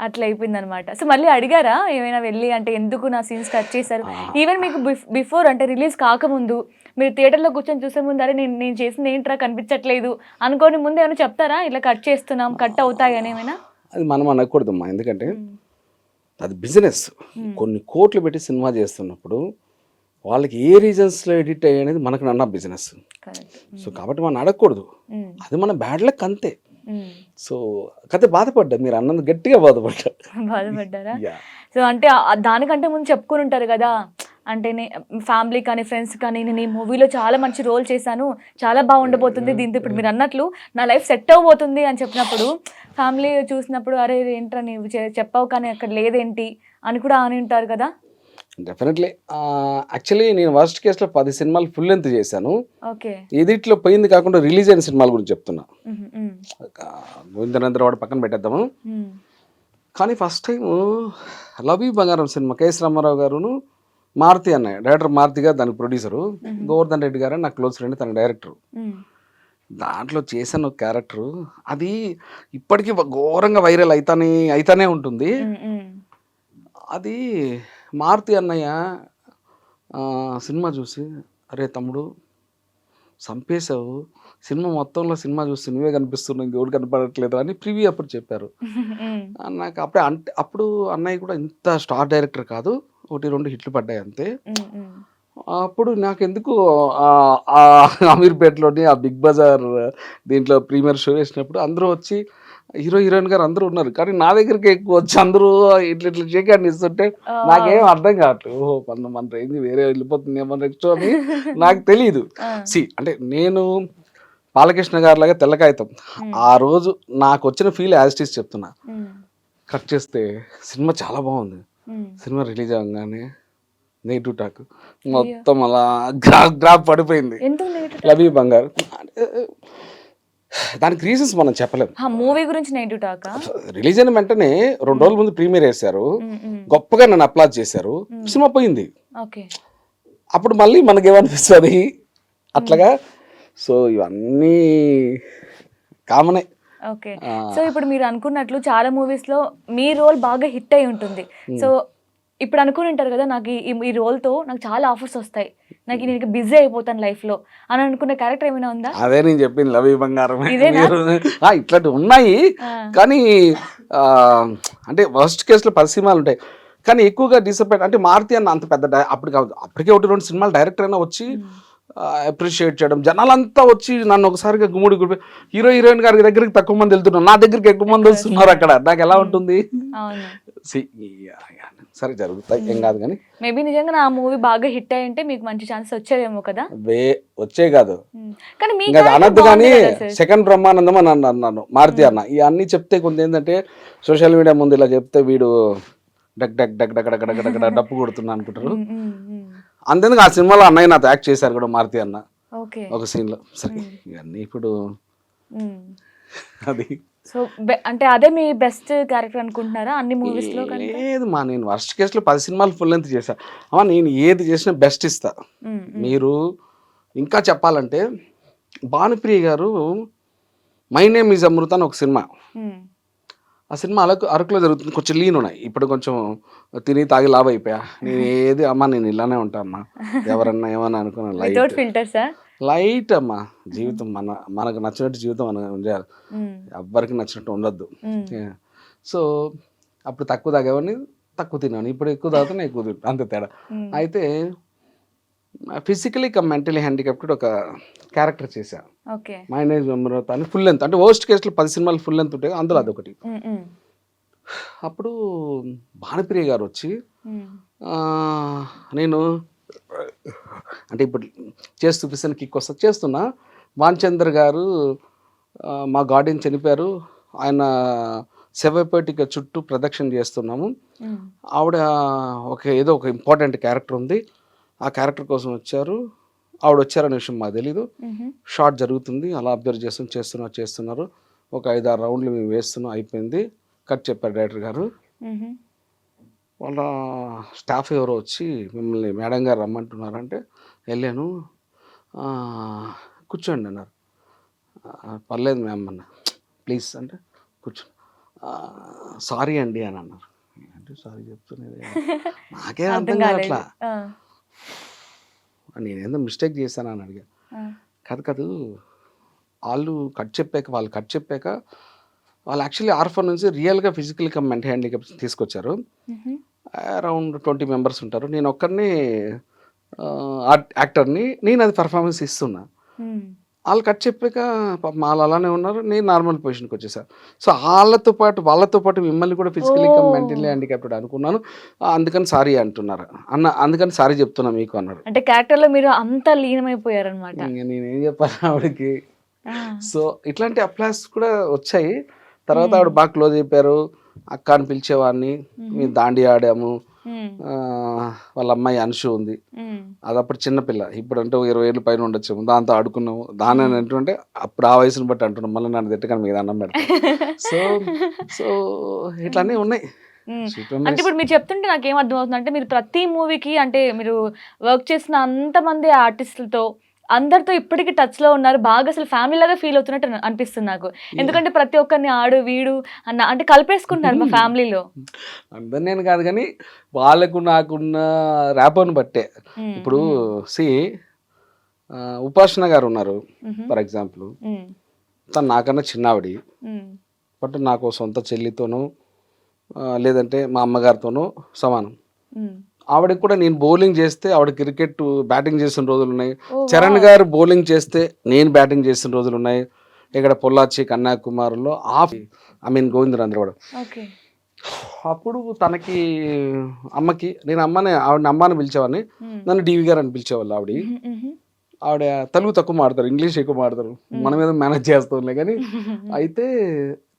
అట్లా అయిపోయింది అనమాట. సో మళ్ళీ అడిగారా ఏమైనా వెళ్ళి, అంటే ఎందుకు నా సీన్స్ కట్ చేశారు? ఈవెన్ మీకు బిఫోర్ అంటే రిలీజ్ కాకముందు మీరు థియేటర్లో కూర్చొని చూసే ముందు అరే నేను చేసింది ఏంట్రా కనిపించట్లేదు అనుకోని ముందు ఏమైనా చెప్తారా, ఇట్లా కట్ చేస్తున్నాం, కట్ అవుతాయి అని ఏమైనా? అది మనం అనకూడదమ్మా, ఎందుకంటే అది బిజినెస్. కొన్ని కోట్లు పెట్టి సినిమా చేస్తున్నప్పుడు వాళ్ళకి ఏ రీజన్స్లో ఎడిట్ అయ్యి అనేది మనకు నన్న బిజినెస్. సో కాబట్టి మనం అడగకూడదు, అది మన బ్యాడ్ లక్ అంతే. సో కథ బాధపడ్డా, మీరు అన్నది గట్టిగా బాధపడ్డారా? సో అంటే దానికంటే ముందు చెప్పుకుని ఉంటారు కదా, అంటే ఫ్యామిలీ కానీ ఫ్రెండ్స్ కానీ నేను ఈ మూవీలో చాలా మంచి రోల్ చేశాను, చాలా బాగుండబోతుంది దీంతో, ఇప్పుడు మీరు అన్నట్లు నా లైఫ్ సెట్ అవ్వబోతుంది అని చెప్పినప్పుడు ఫ్యామిలీ చూసినప్పుడు అరే ఏంట్రా నీవు చెప్పావు కానీ అక్కడ లేదేంటి అని కూడా అని ఉంటారు కదా. డెఫినెట్లీ. యాక్చువల్లీ నేను వర్స్ట్ కేసులో 10 సినిమాలు ఫుల్ లెంత్ చేశాను. ఓకే. ఎడిట్లో పోయింది కాకుండా రిలీజ్ అయిన సినిమాల గురించి చెప్తున్నా. గోవిందనందర వాడు పక్కన పెట్టేద్దాము. కానీ ఫస్ట్ టైం లవ్ యూ బంగారం సినిమా కేఎస్ రామారావు గారును మారుతి అన్నయ్య, డైరెక్టర్ మారుతి గారు దానికి ప్రొడ్యూసరు, గోవర్ధన్ రెడ్డి గారు నాకు క్లోజ్ ఫ్రెండ్, తన డైరెక్టర్. దాంట్లో చేసిన ఒక క్యారెక్టరు అది ఇప్పటికీ ఘోరంగా వైరల్ అయితానే ఉంటుంది. అది మారుతి అన్నయ్య సినిమా చూసి, అరే తమ్ముడు చంపేశావు, సినిమా మొత్తంలో సినిమా చూసి నువ్వే కనిపిస్తున్నావు, ఇంకెవరు కనపడట్లేదు అని ప్రివ్యూ అప్పుడు చెప్పారు. నాకు అప్పుడు అన్నయ్య కూడా ఇంత స్టార్ డైరెక్టర్ కాదు, 1-2 హిట్లు పడ్డాయి అంతే. అప్పుడు నాకెందుకు అమీర్పేటలోని ఆ బిగ్ బజార్ దీంట్లో ప్రీమియర్ షో వేసినప్పుడు అందరూ వచ్చి హీరో హీరోయిన్ గారు అందరూ ఉన్నారు, కానీ నా దగ్గరికి ఎక్కువ వచ్చి అందరూ ఇట్లా చేయకండి ఇస్తుంటే నాకేం అర్థం కావట్లేదు. ఓహో మన రేంజ్ వేరే వెళ్ళిపోతుంది నెక్స్ట్ అని నాకు తెలియదు. అంటే నేను బాలకృష్ణ గారి లాగా తెల్లకాగితం. ఆ రోజు నాకు వచ్చిన ఫీల్ యాజిటీస్ చెప్తున్నా. కట్ చేస్తే సినిమా చాలా బాగుంది. సినిమా రిలీజ్ అవ్వగానే నెగిటివ్ టాక్ మొత్తం అలా గ్రాఫ్ పడిపోయింది. లవ్ యూ బంగారు. దానికి రీజన్స్ మనం చెప్పలేము. మూవీ గురించి నెగిటివ్ టాక్ రిలీజ్ అయిన వెంటనే 2 రోజుల ముందు ప్రీమియర్ వేశారు, గొప్పగా నన్ను అప్లాజ్ చేశారు, సినిమా పోయింది. అప్పుడు మళ్ళీ మనకేమనిపిస్తుంది అట్లాగా. సో ఇవన్నీ కామనే. ఓకే. సో ఇప్పుడు మీరు అనుకున్నట్లు చాలా మూవీస్ లో మీ రోల్ బాగా హిట్ అయి ఉంటుంది. సో ఇప్పుడు అనుకుని ఉంటారు కదా, నాకు ఈ రోల్తో నాకు చాలా ఆఫర్స్ వస్తాయి, నాకు నేను బిజీ అయిపోతాను లైఫ్లో అని అనుకున్న క్యారెక్టర్ ఏమైనా ఉందా? అదే నేను చెప్పింది, లవ్ యూ బంగారం. ఇట్లాంటివి ఉన్నాయి కానీ అంటే వర్స్ట్ కేసులో 10 సినిమాలు ఉంటాయి, కానీ ఎక్కువగా డిసప్పాయింట్ అంటే మారుతి అన్న అంత పెద్ద అప్పుడు కాదు, అప్పటికే 1-2 సినిమాలు డైరెక్టర్ అయినా వచ్చి అప్రిషియేట్ చేయడం, జనాలంతా వచ్చి నన్ను ఒకసారిగా గుడి హీరో హీరోయిన్ గారి దగ్గరికి తక్కువ మంది వెళ్తున్నారు, నా దగ్గరికి ఎక్కువ మంది వస్తున్నారు. అక్కడ నాకు ఎలా ఉంటుంది? సరే జరుగుతాయి, ఏం కాదు. కానీ మేబీ నిజంగా నా మూవీ బాగా హిట్ అయ్యి ఉంటే మీకు మంచి ఛాన్స్ వచ్చేవేమో కదా. వచ్చే కాదు కానీ అనద్దు, కానీ సెకండ్ బ్రహ్మానందం అని అన్నాను మారుతి అన్న. ఇవన్నీ చెప్తే కొంత ఏంటంటే సోషల్ మీడియా ముందు ఇలా చెప్తే వీడు డగ్ డగ్ డగ్ డగ్ డగ్ డగ్ డగ్ డప్పు కొడుతున్నా అనుకుంటారు. అంతేందుకు ఆ సినిమాలో అన్నయ్య నాతో యాక్ట్ చేశారు కూడా మారుతి అన్న ఒక సీన్ లో. సరే ఇవన్నీ ఇప్పుడు అది. సో అంటే అదే మీ బెస్ట్ క్యారెక్టర్ అనుకుంటున్నారా అన్ని మూవీస్ లో? లేదు మా, నేను వర్స్ట్ కేసులో 10 సినిమాలు ఫుల్ లెంత్ చేశా. అమ్మా నేను ఏది చేసినా బెస్ట్ ఇస్తా. మీరు ఇంకా చెప్పాలంటే భానుప్రియ గారు మై నేమ్ ఈజ్ అమృత అని ఒక సినిమా, ఆ సినిమా అరకులో జరుగుతుంది, కొంచెం లీన్ ఉన్నాయి. ఇప్పుడు కొంచెం తిని తాగి లాభ అయిపోయా. నేను ఏది అమ్మా నేను ఇలానే ఉంటా అమ్మా, ఎవరన్నా ఏమన్నా అనుకున్నా లైట్ అమ్మా జీవితం, మనకు నచ్చినట్టు జీవితం మనం ఉండాలి, ఎవ్వరికి నచ్చినట్టు ఉండొద్దు. సో అప్పుడు తక్కువ తాగేవాడిని, తక్కువ తిన్నాను, ఇప్పుడు ఎక్కువ తాగుతాను, ఎక్కువ తింటాను, అంత తేడా. అయితే ఫిజికలీ కమ్ మెంటలీ హ్యాండిక్యాప్టెడ్ ఒక క్యారెక్టర్ చేశాను, మైనేజ్ అమృత అని. ఫుల్ లెంత్ అంటే వర్స్ట్ కేసులో 10 సినిమాలు ఫుల్ లెంత్ ఉంటాయి, అందులో అదొకటి. అప్పుడు భానుప్రియ గారు వచ్చి నేను అంటే ఇప్పుడు చేసి చూపిస్తాను, కిక్ వస్తా చేస్తున్నా. వాన్చంద్ర గారు మా గార్డెన్ చనిపోయారు, ఆయన శవపేటిక చుట్టూ ప్రదక్షిణ చేస్తున్నాము, ఆవిడ ఏదో ఒక ఇంపార్టెంట్ క్యారెక్టర్ ఉంది, ఆ క్యారెక్టర్ కోసం వచ్చారు, ఆవిడ వచ్చారనే విషయం మాకు తెలీదు. షార్ట్ జరుగుతుంది, అలా అబ్జర్వ్ చేస్తున్నారు. ఒక 5-6 రౌండ్లు మేము వేస్తున్నాం, అయిపోయింది, కట్ చెప్పారు డైరెక్టర్ గారు. వాళ్ళ స్టాఫ్ ఎవరో వచ్చి మిమ్మల్ని మేడం గారు రమ్మంటున్నారంటే వెళ్ళాను. కూర్చోండి అన్నారు. పర్లేదు మ్యామ్ అన్న, ప్లీజ్ అంటే కూర్చోండి. సారీ అండి అని అన్నారు. అంటే సారీ చెప్తున్నది నాకే అర్థం కావట్లా, నేనేందో మిస్టేక్ చేశాను అని అడిగా. కాదు వాళ్ళు కట్ చెప్పాక వాళ్ళు యాక్చువల్లీ ఆర్ఫర్ నుంచి రియల్గా ఫిజికల్ కమ్ మెంటల్ హ్యాండిక్యాప్స్ తీసుకొచ్చారు. అరౌండ్ 20 మెంబర్స్ ఉంటారు, నేను ఒక్కరిని యాక్టర్ని, నేను అది పర్ఫార్మెన్స్ ఇస్తున్నా. వాళ్ళు కట్ చెప్పాక వాళ్ళు అలానే ఉన్నారు, నేను నార్మల్ పొజిషన్కి వచ్చేసాను. సో వాళ్ళతో పాటు మిమ్మల్ని కూడా ఫిజికలీ కమ్ మెంటల్లీ హ్యాండిక్యాప్టెడ్ అనుకున్నాను, అందుకని సారీ అంటున్నారు అందుకని సారీ చెప్తున్నా మీకు అన్నారు. అంటే క్యారెక్టర్లో మీరు అంత లీనమైపోయారు అనమాట. నేనేం చెప్పాను ఆవిడకి. సో ఇట్లాంటి అప్లాస్ కూడా వచ్చాయి. తర్వాత ఆవిడ బాగా క్లోజ్ అయిపోయారు, అక్క అని పిలిచేవాడిని. మేము దాండి ఆడాము. వాళ్ళ అమ్మాయి అనుషు ఉంది, అది అప్పుడు చిన్నపిల్ల, ఇప్పుడు అంటే 20 ఏళ్ళు పైన ఉండొచ్చు. దాంతో ఆడుకున్నాము. దాని అని అంటుంటే అప్పుడు ఆ వయసుని బట్టి అంటున్నాం, మళ్ళీ నన్ను తిట్టగానే మీద అన్నం పెడతా. సో సో ఇట్లానే ఉన్నాయి. అంటే ఇప్పుడు మీరు చెప్తుంటే నాకేం అర్థం అవుతుంది అంటే, మీరు ప్రతి మూవీకి అంటే మీరు వర్క్ చేసిన అంతమంది ఆర్టిస్టులతో అందరితో ఇప్పటికీ టచ్ లో ఉన్నారు, బాగా అసలు ఫ్యామిలీ లాగా ఫీల్ అవుతున్నట్టు అనిపిస్తుంది నాకు. ఎందుకంటే ప్రతి ఒక్కరిని ఆడు వీడు అన్న అంటే కలిపేసుకుంటున్నారు మా ఫ్యామిలీలో. అందరు నేను కాదు కానీ వాళ్ళకు నాకున్న ర్యాపోని బట్టే. ఇప్పుడు ఉపాసన గారు ఉన్నారు ఫర్ ఎగ్జాంపుల్, తను నాకన్నా చిన్నావిడి, బట్ నాకు సొంత చెల్లితోనూ లేదంటే మా అమ్మగారితోనూ సమానం. ఆవిడకి కూడా నేను బౌలింగ్ చేస్తే ఆవిడ క్రికెట్ బ్యాటింగ్ చేసిన రోజులు ఉన్నాయి. చరణ్ గారు బౌలింగ్ చేస్తే నేను బ్యాటింగ్ చేసిన రోజులు ఉన్నాయి. ఇక్కడ పొల్లాచి కన్యాకుమారిలో గోవిందరాంధ్రవాడ. అప్పుడు తనకి అమ్మకి నేను ఆవిడని అమ్మని పిలిచేవాడిని, నన్ను డివి గారు అని పిలిచేవాళ్ళు. ఆవిడ తెలుగు తక్కువ మాడతారు, ఇంగ్లీష్ ఎక్కువ మాడతారు. మనం ఏదో మేనేజ్ చేస్తాంలే కానీ. అయితే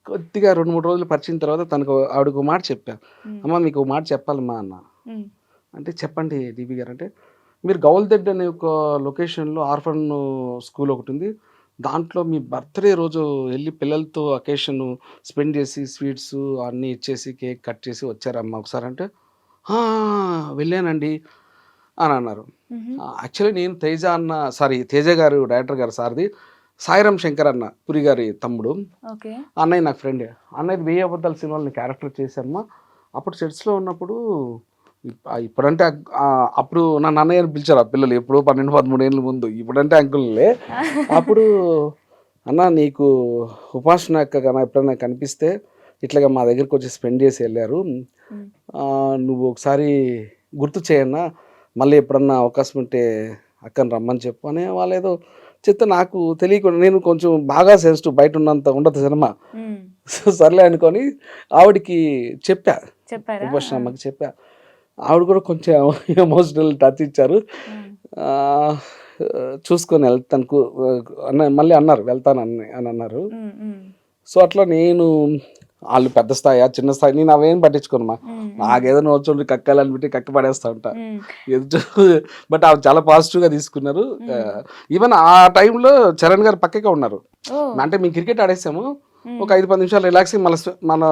కొద్దిగా 2-3 రోజులు పరిచిన తర్వాత తనకు ఆవిడకు మాట చెప్పాను, అమ్మ మీకు మాట చెప్పాలమ్మా అన్న. అంటే చెప్పండి డిబి గారు అంటే, మీరు గౌల్దెడ్ అనే ఒక లొకేషన్లో ఆర్ఫన్ స్కూల్ ఒకటి ఉంది, దాంట్లో మీ బర్త్డే రోజు వెళ్ళి పిల్లలతో అకేషన్ స్పెండ్ చేసి స్వీట్స్ అన్నీ ఇచ్చేసి కేక్ కట్ చేసి వచ్చారమ్మా ఒకసారి అంటే, వెళ్ళానండి అని అన్నారు. యాక్చువల్లీ నేను తేజ గారు డైరెక్టర్ గారు సార్ది సాయిరామ్ శంకర్ అన్న పురి గారి తమ్ముడు, అన్నయ్య నాకు ఫ్రెండ్. అన్నయ్య 1000 అబద్ధాల సినిమాలని క్యారెక్టర్ చేశానమ్మా. అప్పుడు సెట్స్లో ఉన్నప్పుడు ఇప్పుడంటే అప్పుడు నన్ను అన్నయ్య అని పిలిచారు ఆ పిల్లలు, ఎప్పుడు 12-13 ఏళ్ళ ముందు. ఇప్పుడంటే అంకుల్లే. అప్పుడు అన్న నీకు ఉపాసన అక్క కన్నా ఎప్పుడైనా కనిపిస్తే ఇట్లాగా మా దగ్గరికి వచ్చి స్పెండ్ చేసి వెళ్ళారు, నువ్వు ఒకసారి గుర్తు చేయన్నా, మళ్ళీ ఎప్పుడన్నా అవకాశం ఉంటే అక్కని రమ్మని చెప్పు అని వాళ్ళు ఏదో చెప్తే నాకు తెలియకుండా, నేను కొంచెం బాగా సెన్సిటివ్, బయట ఉన్నంత ఉండదు సినిమా. సర్లే అనుకొని ఆవిడకి చెప్పా, ఉపాసన అమ్మకి చెప్పా. ఆవిడ కూడా కొంచెం ఎమోషనల్ టచ్ ఇచ్చారు. చూసుకొని వెళ్తాను మళ్ళీ అన్నారు, వెళ్తాను అని అన్నారు. సో అట్లా నేను వాళ్ళు పెద్ద స్థాయి చిన్న స్థాయి నేను అవేం పట్టించుకోనమ్మా. నాకేదో నోచుండి కక్కాలని పెట్టి కక్క పడేస్తా ఉంటా ఎదుటి. బట్ అవి చాలా పాజిటివ్గా తీసుకున్నారు. ఈవెన్ ఆ టైంలో చరణ్ గారు పక్కగా ఉన్నారు. అంటే మేము క్రికెట్ ఆడేసాము, ఒక 5-10 నిమిషాలు రిలాక్స్ మన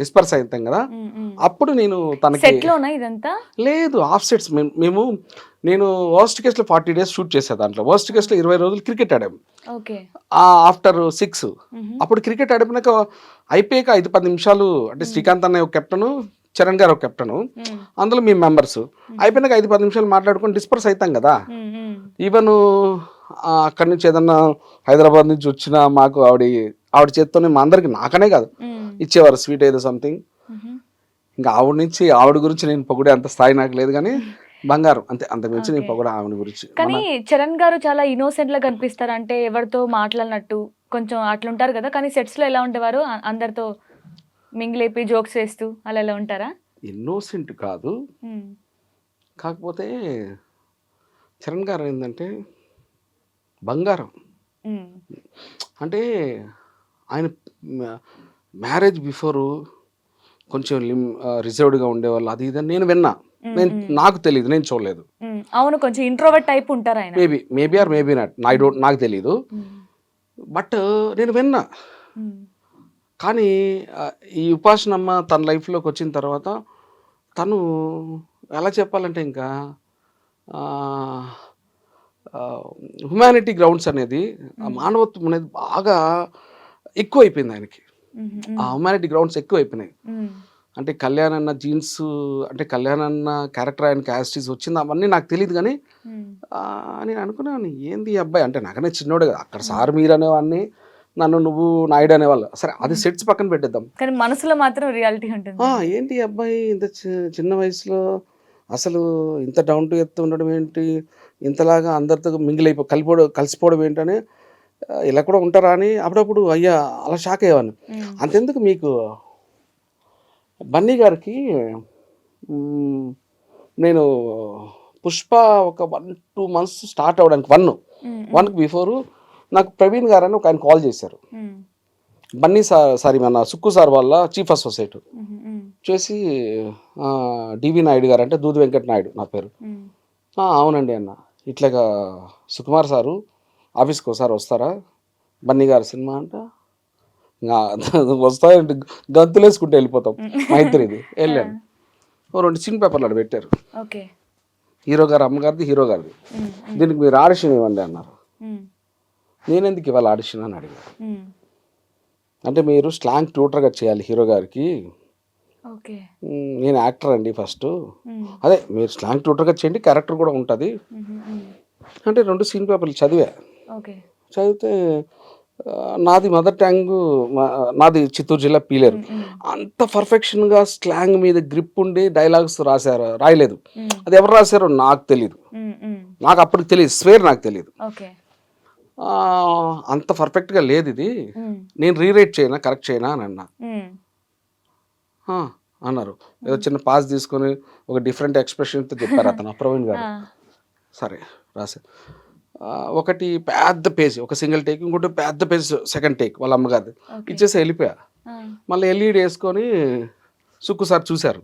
డిస్పర్స్ అవుతాం కదా, అప్పుడు నేను తనకి లేదు ఆఫ్ సెట్స్ నేను వర్స్ట్ కేసులో 40 days షూట్ చేసా. దాంట్లో వర్స్ట్ కేసులో 20 రోజులు క్రికెట్ ఆడాము. ఆఫ్టర్ 6 అప్పుడు క్రికెట్ ఆడిపోయినాక అయిపోయాక 5-10 నిమిషాలు అంటే శ్రీకాంత్ అనే ఒక కెప్టెను, చరణ్ గారు ఒక కెప్టెను, అందులో మేము మెంబర్స్ అయిపోయినాక 5-10 నిమిషాలు మాట్లాడుకొని డిస్పర్స్ అవుతాం కదా. ఈవెన్ అక్కడి నుంచి ఏదన్నా హైదరాబాద్ నుంచి వచ్చినా మాకు ఆవిడ చేత్తోనే మా అందరికి, నాకనే కాదు, ఇచ్చేవారు స్వీట్ ఏదో సంథింగ్. ఇంకా ఆవిడ గురించి నేను పొగిడే అంత స్థాయి నాకు లేదు కానీ బంగారం అంతే, అంత మించి నేను పొగడ ఆవిడ గురించి. కానీ చరణ్ గారు చాలా ఇన్నోసెంట్ లా కనిపిస్తారు, అంటే ఎవరితో మాట్లాడినట్టు కొంచెం అట్లుంటారు కదా. కానీ సెట్స్ లో ఎలా ఉండేవారు, అందరితో మింగిలేపి జోక్స్ వేస్తూ అలా ఎలా ఉంటారా? ఇన్నోసెంట్ కాదు, కాకపోతే చరణ్ గారు ఏంటంటే బంగారం. అంటే ఆయన మ్యారేజ్ బిఫోరు కొంచెం రిజర్వ్డ్గా ఉండేవాళ్ళు, అది ఇదని నేను విన్నా. నాకు తెలియదు, నేను చూడలేదు. అవును, కొంచెం ఇంట్రోవర్ట్ టైప్ ఉంటారు ఆయన. మేబీ ఆర్ మేబీ నాట్, నాకు తెలియదు, బట్ నేను విన్నా. కానీ ఈ ఉపాసనమ్మ తన లైఫ్లోకి వచ్చిన తర్వాత తను ఎలా చెప్పాలంటే ఇంకా హ్యుమానిటీ గ్రౌండ్స్ అనేది, మానవత్వం అనేది బాగా ఎక్కువ అయిపోయింది ఆయనకి. ఆ హ్యుమానిటీ గ్రౌండ్స్ ఎక్కువ అయిపోయినాయి. అంటే కళ్యాణ్ అన్న జీన్స్, అంటే కళ్యాణ్ అన్న క్యారెక్టర్ ఆయనకి యాస్టీస్ వచ్చింది, అవన్నీ నాకు తెలియదు. కానీ నేను అనుకున్నాను ఏంది ఈ అబ్బాయి, అంటే నాకనే చిన్నోడే కదా, అక్కడ సార్ మీరు అనేవాడిని, నన్ను నువ్వు నాయుడు అనేవాళ్ళు. సరే అది సెట్స్ పక్కన పెట్టేద్దాం, కానీ మనసులో మాత్రం రియాలిటీ ఉంటుంది. ఏంటి అబ్బాయి ఇంత చిన్న వయసులో అసలు ఇంత డౌన్ టు ఎర్త్ ఉండడం ఏంటి, ఇంతలాగా అందరితో కలిసిపోవడం ఏంటని, ఇలా కూడా ఉంటారా అని అప్పుడప్పుడు అయ్యా అలా షాక్ అయ్యేవాడిని. అంతెందుకు మీకు బన్నీ గారికి నేను పుష్ప ఒక 1-2 months స్టార్ట్ అవ్వడానికి 1 బిఫోరు నాకు ప్రవీణ్ గారు అని ఒక ఆయన కాల్ చేశారు. బన్నీ సారీ మన సుక్కు సార్ వాళ్ళ చీఫ్ అసోసియేట్. చేసి డివి నాయుడు గారు అంటే దూది వెంకట నాయుడు నా పేరు. అవునండి అన్న, ఇట్లాగా సుకుమార్ సారు ఆఫీస్కి ఒకసారి వస్తారా, బన్నీ గారు సినిమా అంట. వస్తాయంటే గంతులు వేసుకుంటూ వెళ్ళిపోతాం. మైత్రిది వెళ్ళాను. 2 సీన్ పేపర్లు అక్కడ పెట్టారు, హీరో గారు అమ్మగారిది, హీరో గారిది. దీనికి మీరు ఆడిషన్ ఇవ్వండి అన్నారు. నేను ఎందుకు ఇవాళ ఆడిషన్ అని అడిగాను. అంటే మీరు స్లాంగ్ ట్యూటర్గా చేయాలి హీరో గారికి. నేను యాక్టర్ అండి ఫస్ట్. అదే మీరు స్లాంగ్ ట్యూటర్గా చేయండి, క్యారెక్టర్ కూడా ఉంటుంది అంటే 2 సీన్ పేపర్లు చదివా. చదివితే నాది మదర్ టంగ్, నాది చిత్తూరు జిల్లా పీలేరు. అంత పర్ఫెక్షన్గా స్లాంగ్ మీద గ్రిప్ ఉండి డైలాగ్స్ రాయలేదు. అది ఎవరు రాశారో నాకు తెలియదు, నాకు అప్పటికి తెలియదు, స్వేర్ నాకు తెలియదు. అంత పర్ఫెక్ట్గా లేదు ఇది, నేను రీరైట్ చేయనా, కరెక్ట్ చేయనా అని అన్నా. అన్నారు. ఏదో చిన్న పాస్ తీసుకొని ఒక డిఫరెంట్ ఎక్స్ప్రెషన్తో చెప్పారు అతను, ప్రవీణ్ గారు. సరే రాసా. ఒకటి పెద్ద పేజ్, ఒక సింగిల్ టేక్, ఇంకోటి పెద్ద పేజ్ సెకండ్ టేక్ వాళ్ళ అమ్మగారిది ఇచ్చేసి వెళ్ళిపోయా. మళ్ళీ ఎల్ఈడి వేసుకొని సుక్కు సార్ చూశారు,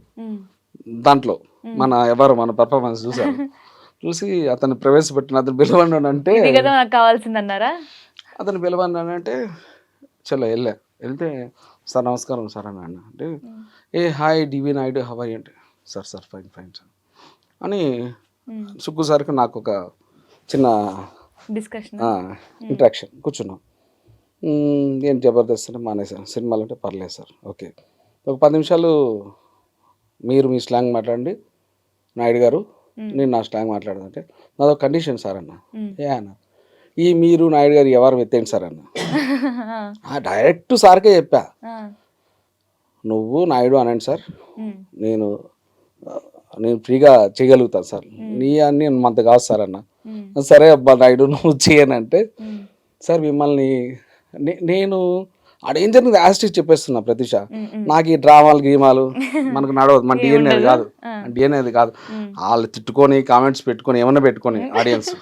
దాంట్లో మన పర్ఫార్మెన్స్ చూశారు. చూసి అతను ప్రవేశపెట్టిన, అతను పిలవన్నానంటే కావాల్సిందన్నారా, అతను పిలవన్నానంటే చలో వెళ్తే సార్ నమస్కారం సార్ అని అన్న. అంటే hi DV Naidu how I అంటే సార్ ఫైన్ సార్ అని సుక్కు సార్కి నాకు ఒక చిన్న డిస్కషన్ ఇంట్రాక్షన్. కూర్చున్నాం. ఏం జబర్దస్త్ అంటే మానేసాను, సినిమాలు అంటే పర్లేదు సార్, ఓకే ఒక 10 నిమిషాలు మీరు మీ స్లాంగ్ మాట్లాడండి నాయుడు గారు, నేను నా స్లాంగ్ మాట్లాడదంటే నాదో కండిషన్ సార్ అన్న. అన్న ఈ మీరు నాయుడు గారు ఎవరు ఎత్తేంటి సార్ అన్న. డైరెక్ట్ సార్కే చెప్పా, నువ్వు నాయుడు అనండి సార్, నేను ఫ్రీగా చేయగలుగుతాను సార్, నీ అన్ని అంత కాదు సార్ అన్న. సరే అబ్బా నాయుడు నువ్వు చేయనంటే, సార్ మిమ్మల్ని నేను ఆడేం జరిగింది యాస్టిక్ చెప్పేస్తున్నా ప్రతిష. నాకు ఈ డ్రామాలు గీమాలు మనకు నడవదు, మన డిఎన్ఏది కాదు. వాళ్ళు తిట్టుకొని కామెంట్స్ పెట్టుకొని ఏమన్నా పెట్టుకొని ఆడియన్స్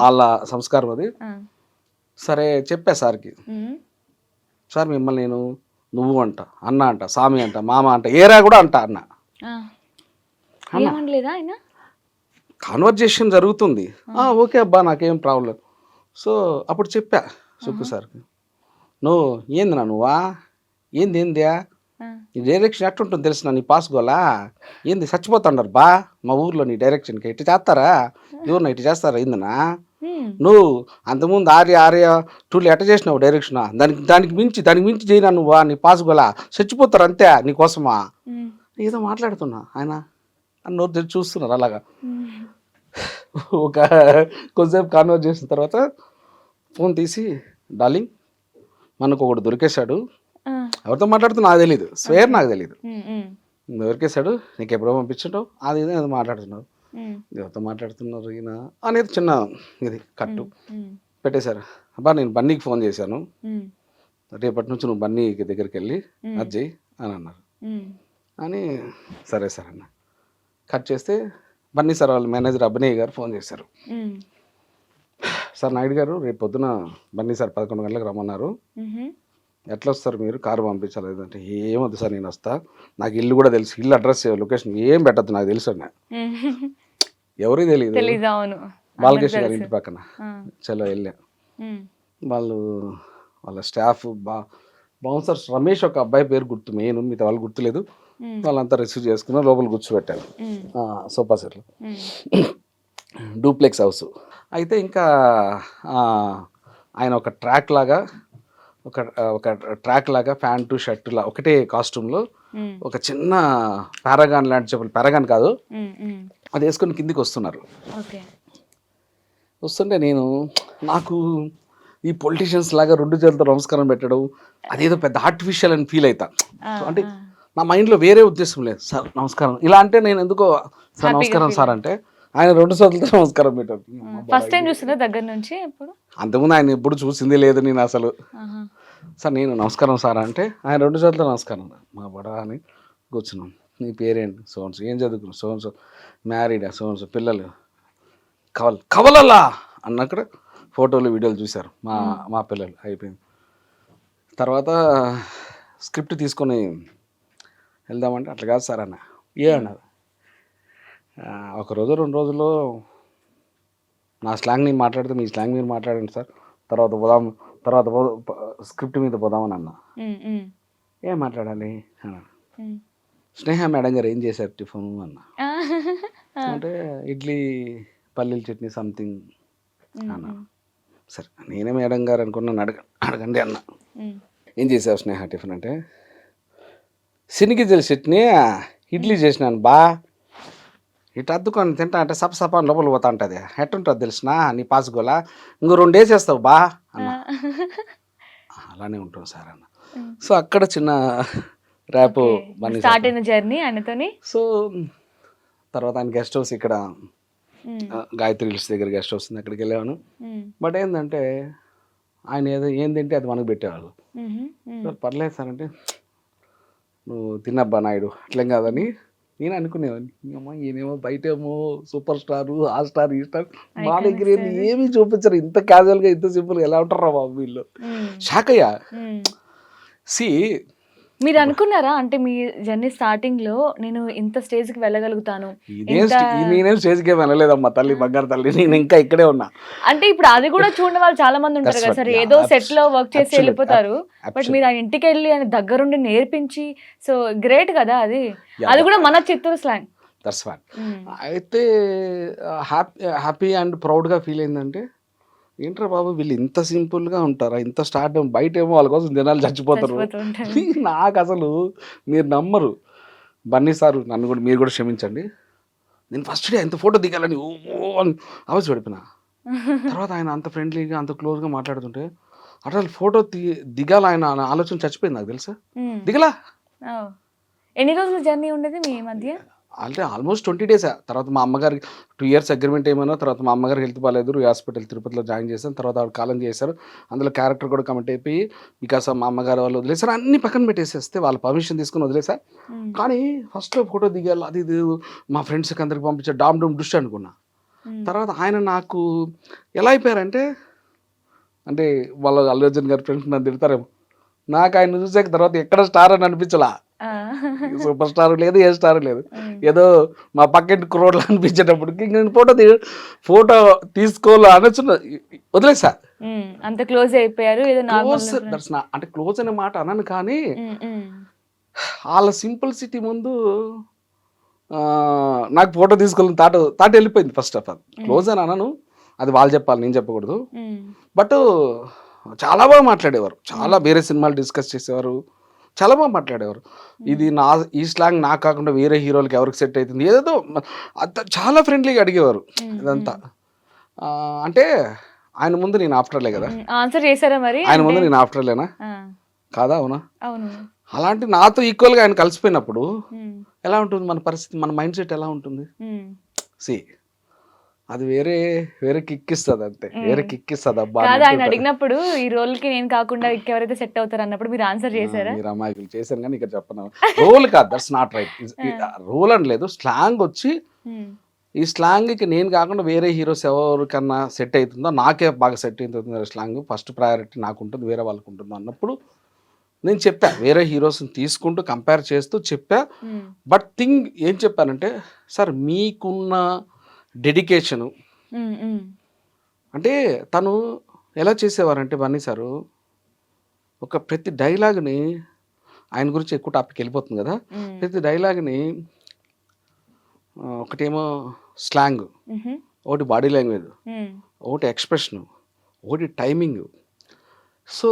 వాళ్ళ సంస్కారం అది. సరే చెప్పా సార్కి, సార్ మిమ్మల్ని నేను నువ్వు అంట, అన్న అంట, స్వామి అంట, మామ అంట, ఏరా కూడా అంట అన్న. కాన్వర్జేషన్ జరుగుతుంది, ఓకే అబ్బా నాకేం ప్రాబ్లం. సో అప్పుడు చెప్పా సుక్కు సార్కి, నువ్వు ఏంది నువ్వా ఏందియా నీ డైరెక్షన్ ఎట్టుంటుంది తెలిసిన, నీ పాస్ గోలా ఏంది చచ్చిపోతాండారు బా మా ఊర్లో నీ డైరెక్షన్కి, ఇటు చేస్తారా ఎవరిన ఇటు చేస్తారా ఏందినా, నువ్వు అంతకుముందు ఆర్య టూలు ఎట్ట చేసినావు డైరెక్షన్, దానికి మించి చేయనా నువ్వా, నీ పాస్ గోలా చచ్చిపోతారు అంతే నీకోసమా, ఏదో మాట్లాడుతున్నా ఆయన అని నోరు తెచ్చి చూస్తున్నారు. అలాగా ఒక కొంచెంసేపు కాన్వర్ట్ చేసిన తర్వాత ఫోన్ తీసి, డార్లింగ్ మనకు ఒకటి దొరికేశాడు, ఎవరితో మాట్లాడుతున్నా నాకు తెలీదు, స్వేర్ నాకు తెలీదు, దొరికేశాడు, నీకు ఎప్పుడో పంపించటం అది ఇది ఏదో మాట్లాడుతున్నావు, ఎవరితో మాట్లాడుతున్నారు ఈయన అనేది చిన్న ఇది కట్టు పెట్టేశారు. అబ్బా నేను బన్నీకి ఫోన్ చేశాను, రేపటి నుంచి నువ్వు బన్నీ దగ్గరికి వెళ్ళి అది చెయ్యి అని అన్నారు. అని సరే సార్ అన్న. కట్ చేస్తే బన్నీ సార్ వాళ్ళ మేనేజర్ అభినయ్ గారు ఫోన్ చేశారు. సార్ నాయుడు గారు రేపు పొద్దున బన్నీ సార్ 11 గంటలకు రమ్మన్నారు, ఎట్లా వస్తారు మీరు, కారు పంపించాలి అంటే ఏమొద్దు సార్ నేను వస్తా, నాకు ఇల్లు కూడా తెలుసు, ఇల్లు అడ్రస్ లొకేషన్ ఏం పెట్టద్దు నాకు తెలుసు అన్న. ఎవరికి తెలియదు, బాలకృష్ణ గారి ఇంటి పక్కన. చలో వెళ్ళా. వాళ్ళ స్టాఫ్ బౌన్సర్స్ రమేష్ ఒక అబ్బాయి పేరు గుర్తు, మెయిన్ మిగతా వాళ్ళు గుర్తులేదు. వాళ్ళంతా రిసీవ్ చేసుకున్నారు, లోపల కూర్చోబెట్టారు సోఫా సెట్లు, డూప్లెక్స్ హౌస్. అయితే ఇంకా ఆయన ఒక ట్రాక్ లాగా ప్యాంటు షర్టులా ఒకటే కాస్ట్యూమ్లో ఒక చిన్న పారాగాన్ లాంటి చెప్పులు, పారాగాన్ కాదు అది వేసుకొని కిందికి వస్తున్నారు. వస్తుంటే నాకు ఈ పొలిటీషియన్స్ లాగా 2 చేతులతో నమస్కారం పెట్టడం అదేదో పెద్ద ఆర్టిఫిషియల్ అని ఫీల్ అవుతా. అంటే నా మైండ్లో వేరే ఉద్దేశం లేదు, సార్ నమస్కారం ఇలా అంటే నేను ఎందుకో సార్ నమస్కారం సార్ అంటే ఆయన 2 చేతులతో నమస్కారం పెట్టారు. ఫస్ట్ టైం చూస్తున్నా దగ్గర నుంచి, అంతకుముందు ఆయన ఎప్పుడు చూసింది లేదు నేను అసలు. సార్ నేను నమస్కారం సార్ అంటే ఆయన 2 చేతులతో నమస్కారం, మా బడా అని కూర్చున్నాం. నీ పేరేంటి, సోన్స్, ఏం చదువుకున్నావు, సోన్స్, మ్యారీడా, సోన్స్, పిల్లలు, కవలలా అన్నక్కడ ఫోటోలు వీడియోలు చూశారు మా పిల్లలు. అయిపోయింది. తర్వాత స్క్రిప్ట్ తీసుకొని వెళ్దామంటే అట్లా కాదు సార్ అన్న. ఏ అన్నారు, ఒక రోజు 2 రోజుల్లో నా స్లాంగ్ నేను మాట్లాడితే మీ స్లాంగ్ మీరు మాట్లాడండి సార్, తర్వాత పోదాం, తర్వాత స్క్రిప్ట్ మీద పోదామని అన్న. ఏం మాట్లాడాలి అన్నాడు. స్నేహ మేడం గారు ఏం చేశారు టిఫిన్ అన్న. అంటే ఇడ్లీ పల్లీల చట్నీ సంథింగ్ అన్న. సరే నేనే మేడం గారు అనుకున్నాను, అడగండి అన్న. ఏం చేసావు స్నేహ టిఫిన్ అంటే, శనిగిజల చట్నీ ఇడ్లీ చేసినాను బా, ఇటు అద్దుకొని తింటా అంటే సప లోపల పోతా ఉంటుంది, ఎట్టుంటుంది తెలిసిన నీ పాసుగోలా, ఇంకో 2 వేసేస్తావు బా అన్న. అలానే ఉంటాం సార్ అన్న. సో అక్కడ చిన్న ర్యాప్ స్టార్ట్ అయిన జర్నీ ఆయనతోని. సో తర్వాత ఆయన గెస్ట్ హౌస్ ఇక్కడ గాయత్రి హిల్స్ దగ్గర గెస్ట్ హౌస్ ఉంది, అక్కడికి వెళ్ళాను. బట్ ఏంటంటే ఆయన ఏం తింటే అది మనకు పెట్టేవాళ్ళు. సార్ పర్లేదు సార్ అంటే, నువ్వు తిన్నబ్బా నాయుడు అట్లేం కాదని నేను అనుకునేవాడిని. అమ్మ ఈయనేమో బయటేమో సూపర్ స్టార్, ఆ స్టార్, ఈ స్టార్, మా దగ్గర ఏమీ చూపించరు, ఇంత క్యాజువల్గా ఇంత సింపుల్గా ఎలా ఉంటారా బాబు వీళ్ళు. షాక్ అయ్యా. సి మీరు అనుకున్నారా అంటే మీ జర్నీ స్టార్టింగ్ లో నేను ఇంత స్టేజ్ కి వెళ్ళగలుగుతాను? నేనేం స్టేజ్కి వెళ్ళలేదమ్మా తల్లి, బంగారు తల్లి, నేను ఇంకా ఇక్కడే ఉన్నా. అంటే ఇప్పుడు అది కూడా చూడని వాళ్ళు చాలా మంది ఉంటారు కదా సార్, ఏదో సెట్ లో వర్క్ చేసి వెళ్ళిపోతారు. బట్ మీరు ఆ ఇంటికి వెళ్ళి ఆయన దగ్గరుండి నేర్పించి, సో గ్రేట్ కదా అది. అది కూడా మన చిత్తూరు స్లాంగ్. That's what. అయితే హ్యాపీ అండ్ ప్రౌడ్గా ఫీల్ అయిందంటే, ఏంట్రా బాబు వీళ్ళు ఇంత సింపుల్గా ఉంటారా, ఇంత స్టార్ట్, బయట ఏమో వాళ్ళ కోసం జనాలు చచ్చిపోతారు. నాకు అసలు మీరు నమ్మరు. బన్నీ సార్ నన్ను కూడా, మీరు కూడా క్షమించండి, నేను ఫస్ట్ డే ఎంత ఫోటో దిగాలని ఓ అని ఆలోచన పడిపోయినా. తర్వాత ఆయన అంత ఫ్రెండ్లీగా అంత క్లోజ్గా మాట్లాడుతుంటే అసలు ఫోటో దిగాల ఆయన ఆలోచన చచ్చిపోయింది నాకు తెలుసా. దిగలా. ఎన్ని రోజుల జర్నీ ఉండేది మీ మధ్య? అంటే ఆల్మోస్ట్ 20 days. తర్వాత మా అమ్మగారికి 2 years అగ్రిమెంట్ ఏమైనా, తర్వాత మా అమ్మగారికి హెల్త్ బాగాలేదు, హాస్పిటల్ తిరుపతిలో జాయిన్ చేశాను. తర్వాత ఆవిడ కాలం చేశారు, అందులో క్యారెక్టర్ కూడా కమిట్ అయిపోయి బికాస్ మా అమ్మగారు వాళ్ళు వదిలేశారు, అన్ని పక్కన పెట్టేసేస్తే వాళ్ళ పర్మిషన్ తీసుకుని వదిలేసా. కానీ ఫస్ట్లో ఫోటో దిగాలి, అది ఇది మా ఫ్రెండ్స్కి అందరికి పంపించే డామ్ డూమ్ డుష్ అనుకున్నా. తర్వాత ఆయన నాకు ఎలా అయిపోయారంటే, అంటే వాళ్ళ అల్లు అర్జున్ గారి ఫ్రెండ్స్ నన్ను తిడతారేమో, నాకు ఆయన చూసాక తర్వాత ఎక్కడ స్టార్ అని అనిపించలా. సూపర్ స్టార్ లేదు, ఏ స్టార్ లేదు, ఏదో మా పక్కింటి కుర్రోడ్లు అనిపించేటప్పటికి నేను ఫోటో తీసుకోవాలి అనొచ్చు, వదిలేసా. అంత క్లోజ్ అయిపోయారు. అంటే క్లోజ్ అనే మాట అనను, కానీ వాళ్ళ సింపుల్సిటీ ముందు నాకు ఫోటో తీసుకోవాలని తాట వెళ్ళిపోయింది. ఫస్ట్ ఆఫ్ ఆల్ క్లోజ్ అని అనను, అది వాళ్ళు చెప్పాలి, నేను చెప్పకూడదు. బట్ చాలా బాగా మాట్లాడేవారు, చాలా వేరే సినిమాలు డిస్కస్ చేసేవారు, చాలా బాగా మాట్లాడేవారు. ఇది ఈ స్లాంగ్ నాకు కాకుండా వేరే హీరోలకి ఎవరికి సెట్ అవుతుంది, ఏదేదో చాలా ఫ్రెండ్లీగా అడిగేవారు. ఇదంతా అంటే ఆయన ముందు నేను ఆఫ్టర్లే కదా. ఆన్సర్ చేశారా మరి? ఆయన ముందు నేను ఆఫ్టర్లేనా కాదా? అవునా? అవును. అలాంటి నాతో ఈక్వల్గా ఆయన కలిసిపోయినప్పుడు ఎలా ఉంటుంది మన పరిస్థితి, మన మైండ్ సెట్ ఎలా ఉంటుంది? సి అది వేరే కిక్ ఇస్తుంది, అంతే, వేరే కిక్ ఇస్తుంది. అబ్బా ఆయన అడిగినప్పుడు ఈ రోల్ కి నేను కాకుండా ఎవరైతే సెట్ అవుతారు అన్నప్పుడు మీరు ఆన్సర్ చేశారా? మీరు అమ్మాయిలు చేశాను, కానీ ఇక్కడ చెప్పను. రోల్ కాదు, దట్స్ నాట్ రైట్. రోల్ అని లేదు, స్లాంగ్ వచ్చి ఈ స్లాంగ్కి నేను కాకుండా వేరే హీరోస్ ఎవరికన్నా సెట్ అవుతుందో, నాకే బాగా సెట్ అవుతుంది స్లాంగ్, ఫస్ట్ ప్రయారిటీ నాకు ఉంటుంది, వేరే వాళ్ళకు ఉంటుందో అన్నప్పుడు నేను చెప్పా, వేరే హీరోస్ని తీసుకుంటూ కంపేర్ చేస్తూ చెప్పా. బట్ థింగ్ ఏం చెప్పానంటే, సార్ మీకున్న డెడికేషను అంటే, తను ఎలా చేసేవారంటే బన్నీ సారు, ఒక ప్రతి డైలాగ్ని, ఆయన గురించి ఎక్కువ టాపిక్ వెళ్ళిపోతుంది కదా, ప్రతి డైలాగ్ని ఒకటేమో స్లాంగ్, ఒకటి బాడీ లాంగ్వేజ్, ఒకటి ఎక్స్ప్రెషను, ఒకటి టైమింగ్. సో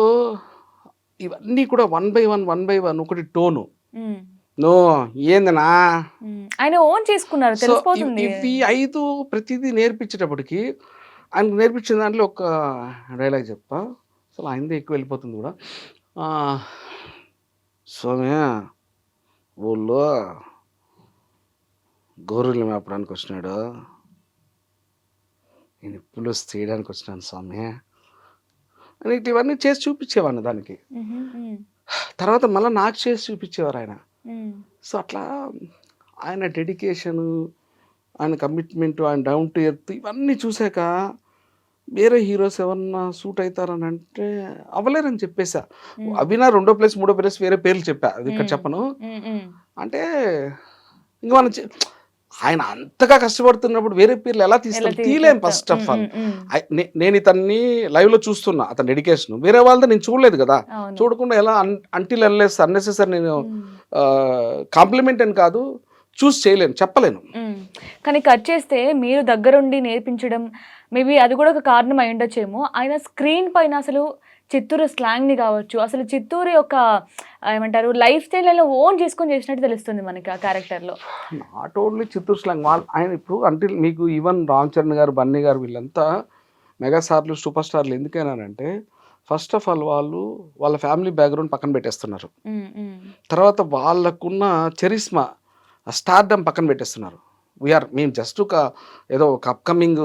ఇవన్నీ కూడా 1 by 1 ఒకటి టోను. నో ఏందనా ఆయన ఓన్ చేసుకున్నారు, తెలిసిపోతుంది. ఇవి 5 ప్రతిదీ నేర్పించేటప్పటికి ఆయనకు నేర్పించిన దాంట్లో ఒక డైలాగ్ చెప్తా, అసలు ఆయనదే ఎక్కువ వెళ్ళిపోతుంది కూడా. సోమ్య ఊళ్ళో గోరులు మేపడానికి వచ్చినాడు, నేను ఇప్పుడు చేయడానికి వచ్చినాను సౌమ్య అని ఇవన్నీ చేసి చూపించేవాడిని దానికి. తర్వాత మళ్ళీ నాకు చేసి చూపించేవారు ఆయన. సో అట్లా ఆయన డెడికేషను, ఆయన కమిట్మెంట్, ఆయన డౌన్ టు ఎర్త్, ఇవన్నీ చూశాక వేరే హీరోస్ ఎవరన్నా సూట్ అవుతారని అంటే అవ్వలేరని చెప్పేసా. అవినా 2వ ప్లేస్ 3వ ప్లేస్ వేరే పేర్లు చెప్పా, అది ఇక్కడ చెప్పను. అంటే ఇంక మనం ఆయన అంతగా కష్టపడుతున్నప్పుడు వేరే పేర్లు ఎలా తీస్తాం, తీలేం ఫస్ట్ ఆఫ్ ఆల్. నేను ఇతన్ని లైవ్లో చూస్తున్నా, అతని డెడికేషన్. వేరే వాళ్ళతో నేను చూడలేదు కదా, చూడకుండా ఎలా అంటిల్ అన్నెసెసరీ నేను కాంప్లిమెంట్ అని కాదు, చూస్ చేయలేను, చెప్పలేను. కానీ కట్ చేస్తే మీరు దగ్గరుండి నేర్పించడం మేబీ అది కూడా ఒక కారణం అయి ఉండొచ్చేమో. ఆయన స్క్రీన్ పైన అసలు చిత్తూరు స్లాంగ్ని కావచ్చు, అసలు చిత్తూరు యొక్క ఏమంటారు లైఫ్ స్టైల్ ఓన్ చేసుకొని చేసినట్టు తెలుస్తుంది మనకి ఆ క్యారెక్టర్లో. నాట్ ఓన్లీ చిత్తూరు స్లాంగ్, ఆయన ఇప్పుడు అంటే మీకు ఈవెన్ రామ్ చరణ్ గారు, బన్నీ గారు వీళ్ళంతా మెగాస్టార్లు, సూపర్ స్టార్లు ఎందుకైనారంటే ఫస్ట్ ఆఫ్ ఆల్ వాళ్ళు వాళ్ళ ఫ్యామిలీ బ్యాక్గ్రౌండ్ పక్కన పెట్టేస్తున్నారు. తర్వాత వాళ్ళకున్న చరిస్మా, స్టార్డమ్ పక్కన పెట్టేస్తున్నారు. మేము జస్ట్ ఏదో ఒక అప్కమింగ్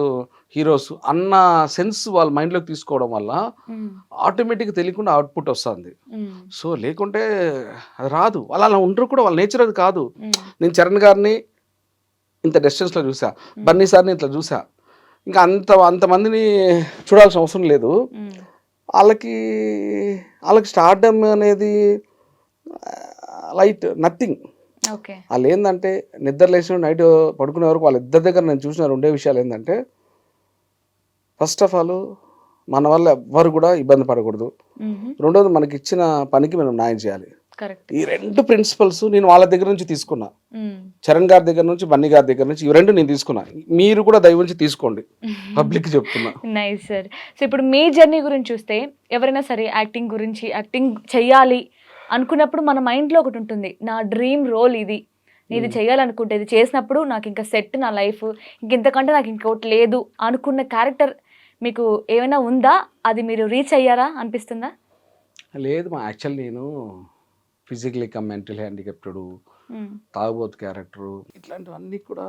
హీరోస్ అన్న సెన్స్ వాళ్ళ మైండ్లోకి తీసుకోవడం వల్ల ఆటోమేటిక్గా తెలియకుండా అవుట్పుట్ వస్తుంది. సో లేకుంటే అది రాదు, వాళ్ళు అలా ఉండరు కూడా, వాళ్ళ నేచర్ అది కాదు. నేను చరణ్ గారిని ఇంత డిస్టెన్స్లో చూసా, బన్నీ సార్ని ఇట్లా చూసా, ఇంకా అంతమందిని చూడాల్సిన అవసరం లేదు. వాళ్ళకి స్టార్డమ్ అనేది లైట్ నథింగ్. వాళ్ళు ఏంటంటే నిద్ర లేచిన నైట్ పడుకునే వరకు వాళ్ళిద్దరి దగ్గర నేను చూసిన రెండే విషయాలు ఏంటంటే, ఫస్ట్ ఆఫ్ ఆల్ మన వల్ల ఎవ్వరు కూడా ఇబ్బంది పడకూడదు, రెండోది మనకి ఇచ్చిన పనికి మనం న్యాయం చేయాలి. ఈ రెండు ప్రిన్సిపల్స్ నేను వాళ్ళ దగ్గర నుంచి తీసుకున్నా, చరణ్ గారి దగ్గర నుంచి, బన్నీ గారి దగ్గర నుంచి, ఇవి రెండు నేను తీసుకున్నా. మీరు కూడా దయ నుంచి తీసుకోండి, పబ్లిక్ చెప్తున్నా. Nice sir. సో ఇప్పుడు మీ జర్నీ గురించి చూస్తే ఎవరైనా సరే యాక్టింగ్ గురించి, యాక్టింగ్ చెయ్యాలి అనుకున్నప్పుడు మన మైండ్లో ఒకటి ఉంటుంది, నా డ్రీమ్ రోల్ ఇది, నేను ఇది చేయాలనుకుంటే ఇది చేసినప్పుడు నాకు ఇంకా సెట్ నా లైఫ్, ఇంతకంటే నాకు ఇంకోటి లేదు అనుకున్న క్యారెక్టర్ మీకు ఏమైనా ఉందా? అది మీరు రీచ్ అయ్యారా అనిపిస్తుందా? లేదు మా యాక్చువల్ నేను ఫిజికలీ కమ్ మెంటల్ హ్యాండిక్యాప్టెడ్, తాగుబోతు క్యారెక్టరు, ఇట్లాంటివన్నీ కూడా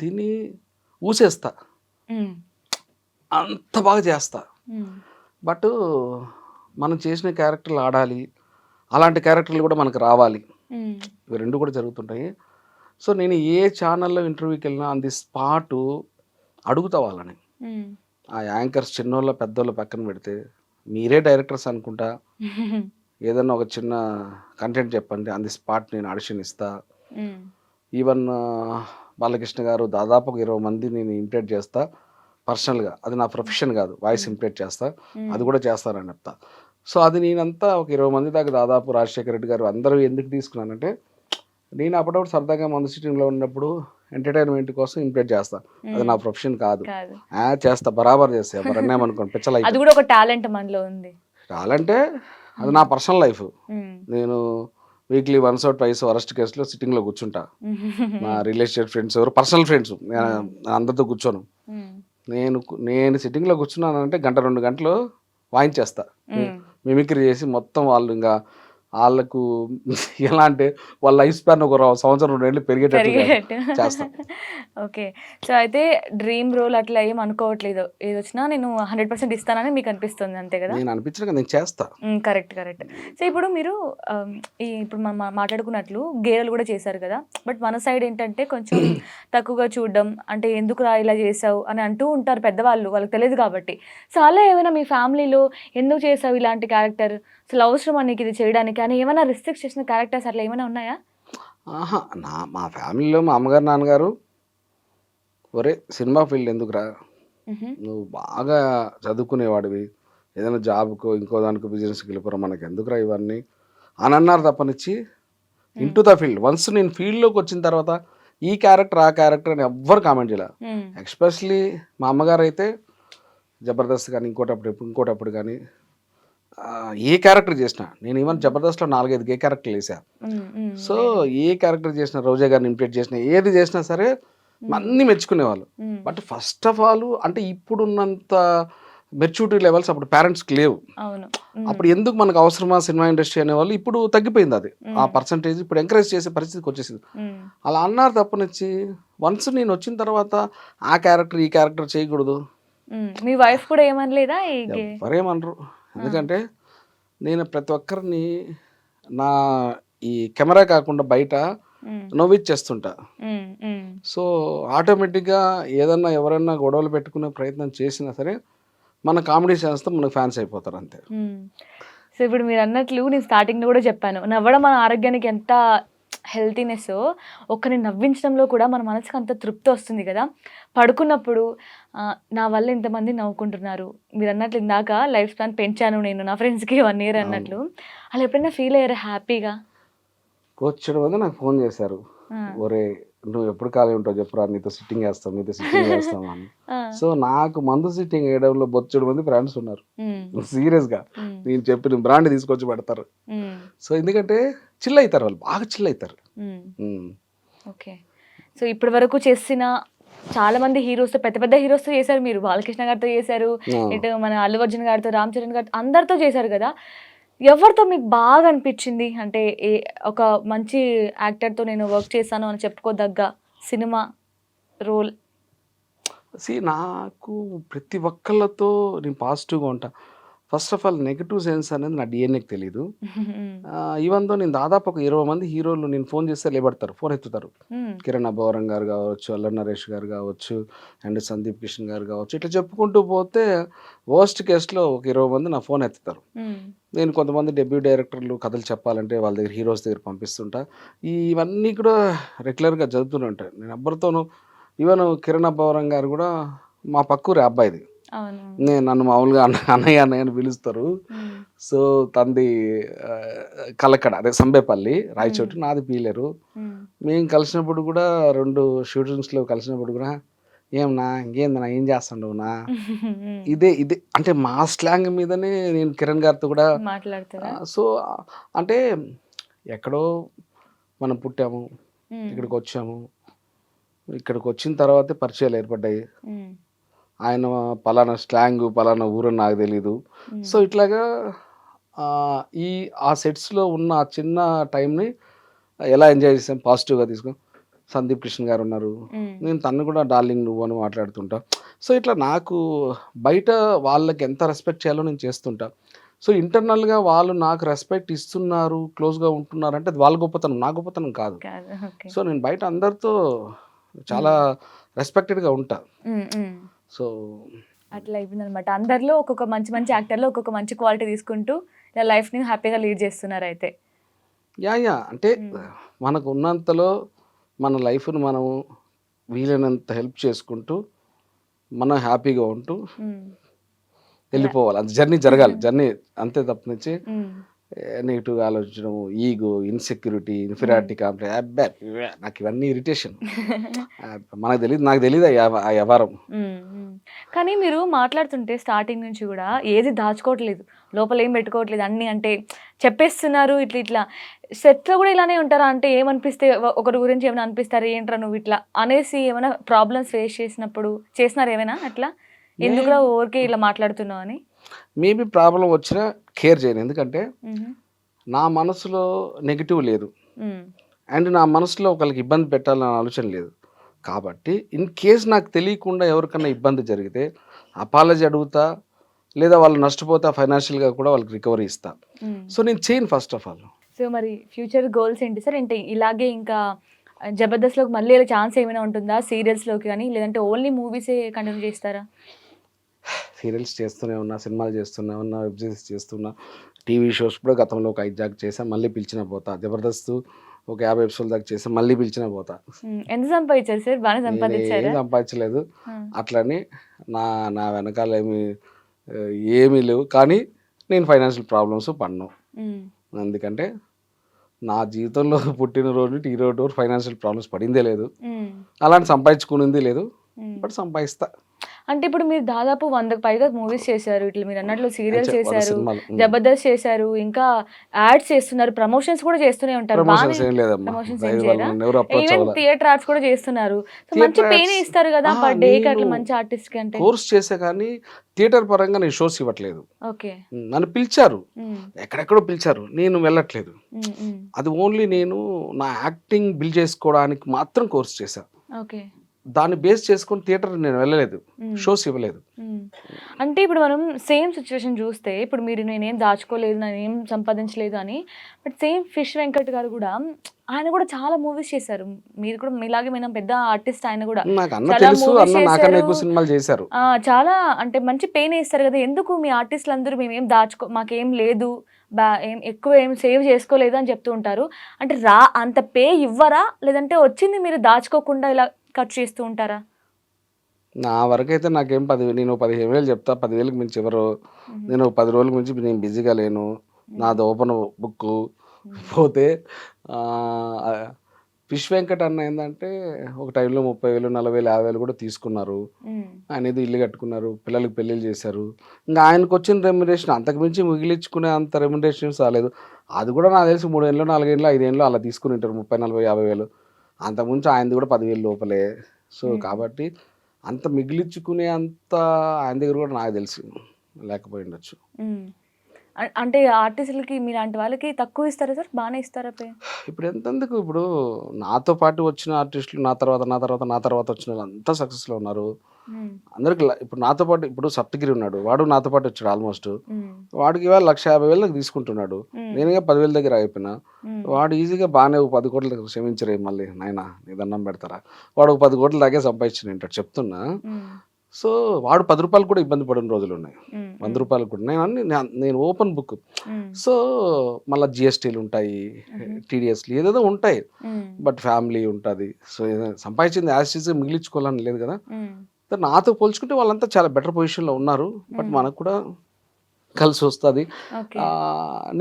దీన్ని ఊసేస్తా, అంత బాగా చేస్తా. బట్ మనం చేసిన క్యారెక్టర్లు ఆడాలి, అలాంటి క్యారెక్టర్లు కూడా మనకు రావాలి, ఇవి రెండు కూడా జరుగుతుంటాయి. సో నేను ఏ ఛానల్లో ఇంటర్వ్యూకి వెళ్ళినా ఆన్ ది స్పాట్ అడుగుతా వాళ్ళని. ఆ యాంకర్స్ చిన్నోళ్ళ పెద్దోళ్ళ పక్కన పెడితే, మీరే డైరెక్టర్స్ అనుకుంటా, ఏదన్నా ఒక చిన్న కంటెంట్ చెప్పండి, ఆన్ ది స్పాట్ నేను ఆడిషన్ ఇస్తా. ఈవెన్ బాలకృష్ణ గారు దాదాపు 20 మంది నేను ఇంప్రెట్ చేస్తా పర్సనల్గా, అది నా ప్రొఫెషన్ కాదు, వాయిస్ ఇంప్రెట్ చేస్తా, అది కూడా చేస్తానని చెప్తా. సో అది నేనంతా ఒక 20 మంది దాకా దాదాపు రాజశేఖర రెడ్డి గారు అందరూ ఎందుకు తీసుకున్నానంటే, నేను అప్పుడప్పుడు సరదాగా మందు సిట్టింగ్లో ఉన్నప్పుడు ఎంటర్టైన్మెంట్ కోసం ఇంప్రెట్ చేస్తా, అది నా ప్రొఫెషన్ కాదు. చేస్తా, బరాబర్ చేస్తా, ఎవరన్నా అనుకోండి పిచ్చలై. అది కూడా ఒక టాలెంట్ మనలో ఉంది. టాలెంటే అది నా పర్సనల్ లైఫ్. నేను weekly once or twice worst కేసులో సిట్టింగ్లో కూర్చుంటా. నా రిలేషన్షిప్ ఫ్రెండ్స్ ఎవరు పర్సనల్ ఫ్రెండ్స్, నేను అందరితో కూర్చోను. నేను సిట్టింగ్లో కూర్చున్నానంటే 1-2 గంటలు వాయించేస్తా, మిమిక్రీ చేసి మొత్తం. వాళ్ళు ఇంకా వాళ్ళకు ఎలా అంటే వాళ్ళ లైఫ్ స్పాన్ ఒక 1 సంవత్సరం 2 ఏళ్ళు పెరిగేటట్టు చేస్తా. ఓకే. సో అయితే డ్రీమ్ రోల్ అట్లా ఏం అనుకోవట్లేదు, ఏది వచ్చినా నేను 100% ఇస్తానని మీకు అనిపిస్తుంది, అంతే కదా? నేను అనిపించక నేను చేస్తా. కరెక్ట్. సో ఇప్పుడు మీరు ఇప్పుడు మనం మాట్లాడుకున్నట్లు గేరలు కూడా చేశారు కదా, బట్ మన సైడ్ ఏంటంటే కొంచెం తక్కువగా చూడడం, అంటే ఎందుకు రా ఇలా చేసావు అని అంటూ ఉంటారు పెద్దవాళ్ళు, వాళ్ళకి తెలియదు కాబట్టి. సో అలా ఏమైనా మీ ఫ్యామిలీలో ఎందుకు చేసావు ఇలాంటి క్యారెక్టర్, అసలు అవసరమా నీకు ఇది చేయడానికి అని ఏమైనా రిస్ట్రిక్ట్ చేసిన క్యారెక్టర్స్ అట్లా ఏమైనా ఉన్నాయా? మా ఫ్యామిలీలో మా అమ్మగారు నాన్నగారు, ఒరే సినిమా ఫీల్డ్ ఎందుకురా, నువ్వు బాగా చదువుకునేవాడివి, ఏదైనా జాబ్కో ఇంకో దానికో బిజినెస్కి వెళ్ళిపోరా, మనకి ఎందుకురా ఇవన్నీ అని అన్నారు తప్పనిచ్చి ఇంటూ ద ఫీల్డ్. వన్స్ నేను ఫీల్డ్లోకి వచ్చిన తర్వాత ఈ క్యారెక్టర్ ఆ క్యారెక్టర్ అని ఎవ్వరు కామెంట్ చేయలే. ఎస్పెషలీ మా అమ్మగారు అయితే జబర్దస్త్ కానీ ఇంకోటప్పుడు కానీ ఏ క్యారెక్టర్ చేసినా, నేను ఈవెన్ జబర్దస్త్లో 4-5 గే క్యారెక్టర్లు వేసా. సో ఏ క్యారెక్టర్ చేసినా, రోజా గారిని ఇంప్రెట్ చేసినా, ఏది చేసినా సరే అన్నీ మెచ్చుకునేవాళ్ళు. బట్ ఫస్ట్ ఆఫ్ ఆల్ అంటే ఇప్పుడున్నంత మెచ్యూరిటీ లెవెల్స్ అప్పుడు పేరెంట్స్కి లేవు. అప్పుడు ఎందుకు మనకు అవసరమా సినిమా ఇండస్ట్రీ అనేవాళ్ళు, ఇప్పుడు తగ్గిపోయింది అది, ఆ పర్సంటేజ్ ఇప్పుడు ఎంకరేజ్ చేసే పరిస్థితికి వచ్చేసింది. అలా అన్నారు తప్పనిచ్చి వన్స్ నేను వచ్చిన తర్వాత ఆ క్యారెక్టర్ ఈ క్యారెక్టర్ చేయకూడదు. మీ వైఫ్ కూడా ఏమనలేదా? ఎవరేమనరు, ఎందుకంటే నేను ప్రతి ఒక్కరిని నా ఈ కెమెరా కాకుండా బయట నవ్విచ్చేస్తుంటా. సో ఆటోమేటిక్గా ఏదన్నా ఎవరైనా గొడవలు పెట్టుకునే ప్రయత్నం చేసినా సరే మన కామెడీ ఛాన్స్తో మనకు ఫ్యాన్స్ అయిపోతారు, అంతే. సో ఇప్పుడు మీరు అన్నట్లు నేను స్టార్టింగ్లో కూడా చెప్పాను, నవ్వడం మన ఆరోగ్యానికి ఎంత హెల్తీనెస్, ఒక్కరిని నవ్వించడంలో కూడా మన మనసుకు అంత తృప్తి వస్తుంది కదా. పడుకున్నప్పుడు నా వల్ల ఇంతమంది నవ్వుకుంటున్నారు, మీరు అన్నట్లు ఇందాక లైఫ్ స్పాన్ పెంచాను నేను నా ఫ్రెండ్స్కి 1 year అన్నట్లు, అలా ఎప్పుడైనా ఫీల్ అయ్యారా హ్యాపీగా? వచ్చేయడం వల్ల నాకు ఫోన్ చేశారు, ఒరే నువ్వు ఎప్పుడు ఖాళీ ఉంటావు చెప్పురా, నీతో సిట్టింగ్ వేస్తాం అని. సో నాకు మందు సిట్టింగ్ వేయడంలో బొచ్చుడు మంది ఫ్రెండ్స్ ఉన్నారు, సీరియస్గా నేను చెప్పిన బ్రాండ్ తీసుకొచ్చి పెడతారు. సో ఎందుకంటే చిల్ అవుతారు, వాళ్ళు బాగా చిల్ అవుతారు. ఓకే. సో ఇప్పటి వరకు చేసిన చాలా మంది హీరోస్, పెద్ద పెద్ద హీరోస్తో చేశారు మీరు, బాలకృష్ణ గారితో చేశారు, ఇటు మన అల్లు అర్జున్ గారితో, రామ్ చరణ్ గారితో, అందరితో చేశారు కదా. ఎవరితో మీకు బాగా అనిపించింది అంటే ఒక మంచి యాక్టర్తో నేను వర్క్ చేశాను అని చెప్పుకోదగ్గ సినిమా రోల్? నాకు ప్రతి ఒక్కళ్ళతో నేను పాజిటివ్గా ఉంటా. First of all negative sense అనేది నా డిఎన్ఏకి తెలీదు. ఈవెన్ దో నేను దాదాపు ఒక 20 మంది హీరోలు నేను ఫోన్ చేస్తే లేబడతారు, ఫోన్ ఎత్తుతారు. కిరణ్ అబ్బవరం గారు కావచ్చు, అల్లరి నరేష్ గారు కావచ్చు, అండ్ సందీప్ కిషన్ గారు కావచ్చు, ఇట్లా చెప్పుకుంటూ పోతే వర్స్ట్ కేసులో ఒక 20 మంది నా ఫోన్ ఎత్తుతారు. నేను కొంతమంది డెబ్యూ డైరెక్టర్లు కథలు చెప్పాలంటే వాళ్ళ దగ్గర హీరోస్ దగ్గర పంపిస్తుంటా. ఇవన్నీ కూడా రెగ్యులర్గా జరుగుతూనే ఉంటాయి. నేను ఎవ్వరితోనూ, ఈవెన్ కిరణ్ అబ్బవరం గారు కూడా మా పక్కూరి అబ్బాయిది, నేను నన్ను మామూలుగా అన్నయ్య అని పిలుస్తారు. సో తంది కలకడ, అదే సంబేపల్లి రాయచోటు, నాది పీలేరు. మేము కలిసినప్పుడు కూడా 2 షూటింగ్స్లో కలిసినప్పుడు కూడా ఏమన్నా ఇంకేందన్నా ఏం చేస్తుండవునా, ఇదే అంటే మా స్లాంగ్ మీదనే నేను కిరణ్ గారితో కూడా మాట్లాడతారా. సో అంటే ఎక్కడో మనం పుట్టాము, ఇక్కడికి వచ్చాము, ఇక్కడికి వచ్చిన తర్వాతే పరిచయాలు ఏర్పడ్డాయి. ఆయన పలానా స్లాంగ్ పలానా ఊరని నాకు తెలీదు. సో ఇట్లాగా ఆ సెట్స్లో ఉన్న ఆ చిన్న టైంని ఎలా ఎంజాయ్ చేసాం, పాజిటివ్గా తీసుకుని. సందీప్ కృష్ణ గారు ఉన్నారు, నేను తను కూడా డార్లింగ్ నువ్వు అని మాట్లాడుతుంటా. సో ఇట్లా నాకు బయట వాళ్ళకి ఎంత రెస్పెక్ట్ చేయాలో నేను చేస్తుంటా. సో ఇంటర్నల్గా వాళ్ళు నాకు రెస్పెక్ట్ ఇస్తున్నారు, క్లోజ్గా ఉంటున్నారు అంటే అది వాళ్ళ గొప్పతనం, నా గొప్పతనం కాదు. సో నేను బయట అందరితో చాలా రెస్పెక్టెడ్గా ఉంటా. సో అట్లా అయిపోయింది అనమాట. అందరిలో ఒక్కొక్క మంచి మంచి యాక్టర్లో ఒక్కొక్క మంచి క్వాలిటీ తీసుకుంటూ ఇలా లైఫ్ని హ్యాపీగా లీడ్ చేస్తున్నారు అయితే. యా అంటే మనకు ఉన్నంతలో మన లైఫ్ను మనము వీలైనంత హెల్ప్ చేసుకుంటూ మనం హ్యాపీగా ఉంటూ వెళ్ళిపోవాలి. అది జర్నీ జరగాలి, జర్నీ అంతే తప్పనిచ్చి నెగిటివ్గా ఆలోచించడం, ఈగో, ఇన్సెక్యూరిటీ, ఇన్ఫీరియారిటీ కాంప్లెక్స్, అబ్బా నాకు ఇవన్నీ ఇరిటేషన్. నాకు తెలియదు ఆ వ్యవహారం. కానీ మీరు మాట్లాడుతుంటే స్టార్టింగ్ నుంచి కూడా ఏది దాచుకోవట్లేదు, లోపల ఏం పెట్టుకోవట్లేదు, అన్నీ అంటే చెప్పేస్తున్నారు. ఇట్లా సెట్లో కూడా ఇలానే ఉంటారా అంటే ఏమనిపిస్తే ఒకరి గురించి ఏమైనా అనిపిస్తారు, ఏంట్రా నువ్వు ఇట్లా అనేసి ఏమైనా ప్రాబ్లమ్స్ ఫేస్ చేసినప్పుడు చేసినారు ఏమైనా అట్లా, ఎందుకు ఊరికే ఇలా మాట్లాడుతున్నావు అని? మేబీ ప్రాబ్లం వచ్చినా కేర్ చేయను, ఎందుకంటే నా మనసులో నెగిటివ్ లేదు అండ్ నా మనసులో ఒకరికి ఇబ్బంది పెట్టాలన్న ఆలోచన లేదు. కాబట్టి ఇన్ కేస్ నాకు తెలియకుండా ఎవరికన్నా ఇబ్బంది జరిగితే అపాలజీ అడుగుతా, లేదా వాళ్ళు నష్టపోతా ఫైనాన్షియల్గా కూడా వాళ్ళకి రికవరీ ఇస్తా. సో నేను చేయను ఫస్ట్ ఆఫ్ ఆల్. సో మరి ఫ్యూచర్ గోల్స్ ఏంటి సార్? అంటే ఇలాగే ఇంకా జబర్దస్త్లోకి మళ్ళీ ఛాన్స్ ఏమైనా ఉంటుందా, సీరియల్స్లోకి కానీ, లేదంటే ఓన్లీ మూవీసే కంటిన్యూ చేస్తారా? సీరియల్స్ చేస్తూనే ఉన్నా, సినిమాలు చేస్తూనే ఉన్నా, వెబ్ సిరీస్ చేస్తున్నా, టీవీ షోస్ కూడా గతంలో ఒక 5 దాకా చేసా, మళ్ళీ పిలిచిన పోతా. జబర్దస్త్ ఒక 50 ఎపిసోడ్ దాకా చేసా, మళ్ళీ పిలిచిన పోతా. ఎంత సంపాదించారు సార్? బాగా సంపాదించారు? సంపాదించలేదు, అట్లని నా వెనకాల ఏమీ లేవు. కానీ నేను ఫైనాన్షియల్ ప్రాబ్లమ్స్ పడను, ఎందుకంటే నా జీవితంలో పుట్టినరోజు ఈరోజు ఫైనాన్షియల్ ప్రాబ్లమ్స్ పడిందే లేదు, అలాంటి సంపాదించుకునింది లేదు, బట్ సంపాదిస్తా. అంటే ఇప్పుడు మీరు దాదాపు 100కి పైగా మూవీస్ చేశారు, ఇట్లా మీరు అన్నట్లు సీరియల్స్ చేశారు, జబర్దస్త్ చేశారు, ఇంకా యాడ్స్ చేస్తున్నారు, ప్రమోషన్స్ కూడా చేస్తూనే ఉంటారు. ఈవెన్ థియేటర్ ఆర్ట్స్ కూడా చేస్తున్నారు. మంచి పేనే ఇస్తారు కదా పర్ డే కి అట్లా మంచి ఆర్టిస్ట్ కి. అంటే కోర్స్ చేసే కానీ థియేటర్ పరంగా నేను షోస్ ఇవ్వట్లేదు. ఓకే, నన్ను పిలిచారు, ఎక్కడెక్కడో పిలిచారు, నేను వెళ్ళట్లేదు. అది ఓన్లీ నేను నా యాక్టింగ్ బిల్డ్ చేసుకోవడానికి మాత్రం కోర్స్ చేశాను. ఓకే, దాన్ని బేస్ చేసుకొని థియేటర్ నేను వెళ్ళలేదు, షోస్ ఇవ్వలేదు. అంటే ఇప్పుడు మనం సేమ్ సిచ్యువేషన్ చూస్తే ఇప్పుడు మీరు నేనేం దాచుకోలేదు, నేనేం సంపాదించలేదు అని, బట్ సేమ్ ఫిష్ వెంకట్ గారు కూడా ఆయన కూడా చాలా మూవీస్ చేశారు. మీరు కూడా మీలాగే మేము పెద్ద ఆర్టిస్ట్, ఆయన కూడా నాకు అన్న చాలా తెలుసు, movies అన్న నాకన్నా చేశారు. ఎక్కువ సినిమాలు చేశారు. చాలా అంటే మంచి పెయిన్ వేస్తారు కదా, ఎందుకు మీ ఆర్టిస్టులు అందరూ మేమేం మాకేం లేదు, ఎక్కువ ఏం సేవ్ చేసుకోలేదు అని చెప్తూ ఉంటారు. అంటే అంత పే ఇవ్వరా, లేదంటే వచ్చింది మీరు దాచుకోకుండా ఇలా ఖర్చు చేస్తూ ఉంటారా? నా వరకైతే నాకేం నేను 15,000 చెప్తా, 10,000కి మించి ఎవరు. నేను 10 రోజుల నుంచి నేను బిజీగా లేను, నాది ఓపెన్ బుక్. పోతే ఫిష్ వెంకట్ అన్న ఏంటంటే ఒక టైంలో 30,000, 40,000, 50,000 కూడా తీసుకున్నారు. ఆయన ఏదో ఇల్లు కట్టుకున్నారు, పిల్లలకి పెళ్ళిళ్ళు చేశారు. ఇంకా ఆయనకు వచ్చిన రెమ్యునరేషన్ అంతకుమించి మిగిలించుకునే అంత రెమ్యునరేషన్స్ రాలేదు. అది కూడా నాకు తెలిసి 3 ఏళ్ళు, 4 ఏళ్ళు, 5 ఏళ్ళు అలా తీసుకుని ఉంటారు, 30, 40, 50,000. అంతకుమించి ఆయనది కూడా 10,000 లోపలే. సో కాబట్టి అంత మిగిలించుకునే అంత ఆయన దగ్గర కూడా నాకు తెలిసి లేకపోయి ఉండొచ్చు. అంటే ఆర్టిస్టులకి మీలాంటి వాళ్ళకి తక్కువ ఇస్తారా సార్, బాగానే ఇస్తారా పే? ఇప్పుడు ఎంతెందుకు, ఇప్పుడు నాతో పాటు వచ్చిన ఆర్టిస్టులు నా తర్వాత వచ్చిన వాళ్ళు అంతా సక్సెస్లో ఉన్నారు. అందరికి ఇప్పుడు నాతో పాటు ఇప్పుడు సప్తగిరి ఉన్నాడు, వాడు నాతో పాటు వచ్చాడు. ఆల్మోస్ట్ వాడికి ఇవాళ 1,50,000 నాకు తీసుకుంటున్నాడు. నేనుగా 10,000 దగ్గర అయిపోయినా. వాడు ఈజీగా బాగానే 10 కోట్ల దగ్గర క్షమించరే, మళ్ళీ నాయన నీ దండం పెడతారా, వాడు 10 కోట్ల దాకే సంపాదించిన ఏంటో చెప్తున్నా. సో వాడు 10 రూపాయలు కూడా ఇబ్బంది పడిన రోజులు ఉన్నాయి, 100 రూపాయలు కూడా. నేను ఓపెన్ బుక్. సో మళ్ళీ జిఎస్టీలు ఉంటాయి, టీడీఎస్లు ఏదేదో ఉంటాయి, బట్ ఫ్యామిలీ ఉంటుంది. సో సంపాదించింది యాజ్ మిగిలించుకోవాలని లేదు కదా. నాతో పోల్చుకుంటే వాళ్ళంతా చాలా బెటర్ పొజిషన్లో ఉన్నారు, బట్ మనకు కూడా కలిసి వస్తుంది.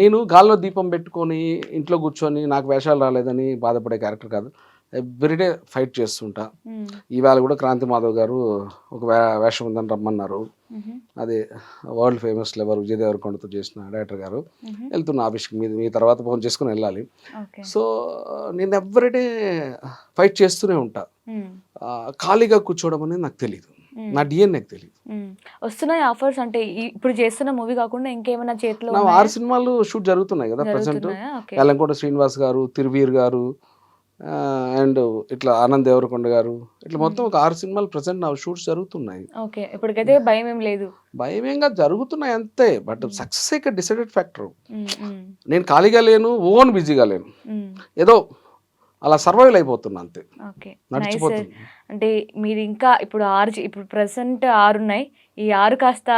నేను గాల్లో దీపం పెట్టుకొని ఇంట్లో కూర్చొని నాకు వేషాలు రాలేదని బాధపడే క్యారెక్టర్ కాదు. ఎవ్రీడే ఫైట్ చేస్తుంటా. ఈవేళ కూడా క్రాంతి మాధవ్ గారు ఒక వేషం ఉందని రమ్మన్నారు. అదే వరల్డ్ ఫేమస్ లెవర్ విజయ్ దేవరకొండతో చేసిన డైరెక్టర్ గారు. వెళ్తున్న ఆఫీస్కి మీ తర్వాత ఫోన్ చేసుకుని వెళ్ళాలి. సో నేను ఎవ్రీడే ఫైట్ చేస్తూనే ఉంటా. ఖాళీగా కూర్చోవడం అనేది నాకు తెలియదు, నా డిఎన్ఏకి తెలియదు. వస్తున్నాయి ఆఫర్స్, అంటే ఇప్పుడు చేస్తున్న మూవీ కాకుండా ఇంకేమైనా చేతిలో? నా 6 సినిమాలు షూట్ జరుగుతున్నాయి కదా ప్రజెంట్. వెల్లంకోట శ్రీనివాస్ గారు, తిరువీర్ గారు, అండ్ ఇట్లా ఆనంద్ దేవరకొండ గారు, ఇట్లా మొత్తం ఒక 6 సినిమాలు ప్రెసెంట్ నా షూట్స్ జరుగుతున్నాయి. ఓకే, ఇప్పటికైతే భయం ఏం లేదు? భయం ఏంగా జరుగుతున్నాయి అంతే, బట్ సక్సెస్ ఇక్కడ డిసైడెడ్ ఫ్యాక్టర్. నేను ఖాళీగా లేను, ఓన్ బిజీగా లేను, ఏదో అలా సర్వైవల్ అయిపోతున్నా అంతే, నడిచిపోతుంది. అంటే మీరు ఇంకా ఇప్పుడు ప్రెసెంట్ 6 ఉన్నాయి, ఈ 6 కాస్త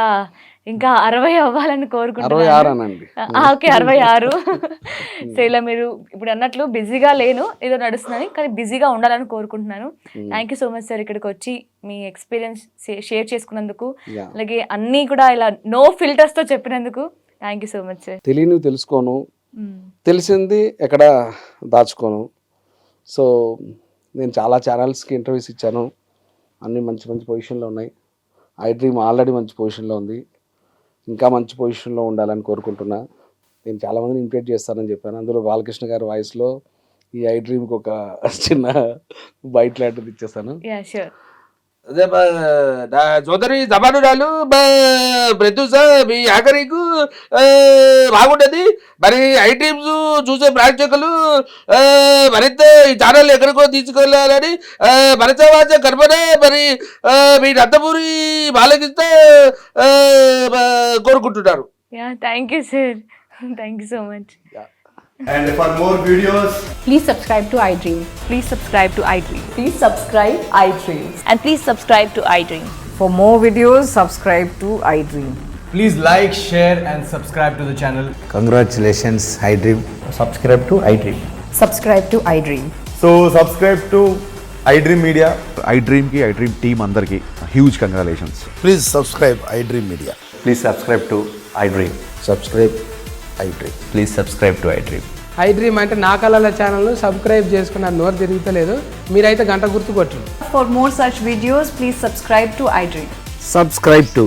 ఇంకా 60 అవ్వాలని కోరుకుంటున్నాను. 66. సో ఇలా మీరు ఇప్పుడు అన్నట్లు బిజీగా లేను, ఏదో నడుస్తున్నాను, కానీ బిజీగా ఉండాలని కోరుకుంటున్నాను. Thank you so much sir, ఇక్కడికి వచ్చి మీ ఎక్స్పీరియన్స్ షేర్ చేసుకున్నందుకు, అలాగే అన్నీ కూడా ఇలా నో ఫిల్టర్స్ తో చెప్పినందుకు thank you so much sir. తెలియని తెలుసుకోను, తెలిసింది ఎక్కడ దాచుకోను. సో నేను చాలా ఛానల్స్కి ఇంటర్వ్యూస్ ఇచ్చాను, అన్నీ మంచి మంచి పొజిషన్లో ఉన్నాయి. ఐ డ్రీమ్ ఆల్రెడీ మంచి పొజిషన్లో ఉంది, ఇంకా మంచి పొజిషన్లో ఉండాలని కోరుకుంటున్నా. నేను చాలామందిని ఇన్వైట్ చేస్తానని చెప్పాను, అందులో బాలకృష్ణ గారి వాయిస్లో ఈ ఐ డ్రీమ్కి ఒక చిన్న బైట్ లాంటిది ఇచ్చేస్తాను. సోదరి జబానురాలు ప్రత్యూష మీ ఆఖరికు బాగుంటుంది. మరి ఐ డ్రీమ్స్ చూసే ప్రేక్షకులు మరింత ఈ ఛానల్ ఎక్కడికో తీసుకెళ్ళాలని మనసవాచ కర్మన మరి మీ నందమూరి బాలకృష్ణ కోరుకుంటున్నారు. Thank you sir, thank you so much. And for more videos, please subscribe to iDream. Please subscribe to iDream. Please subscribe iDream. And please subscribe to iDream. For more videos, subscribe to iDream. please like, share and subscribe to the channel. Congratulations, iDream. Subscribe to iDream. Subscribe to iDream. So subscribe to iDream Media. iDream team andarki huge congratulations. Please subscribe iDream Media. Please subscribe to iDream. Subscribe iDream. Please subscribe to iDream. iDream అంటే నా కళల ఛానల్ను సబ్స్క్రైబ్ చేసుకున్న నోరు తిరుగుతలేదు, మీరైతే గంట గుర్తు కొట్టండి. For more such videos, please subscribe to iDream. Subscribe to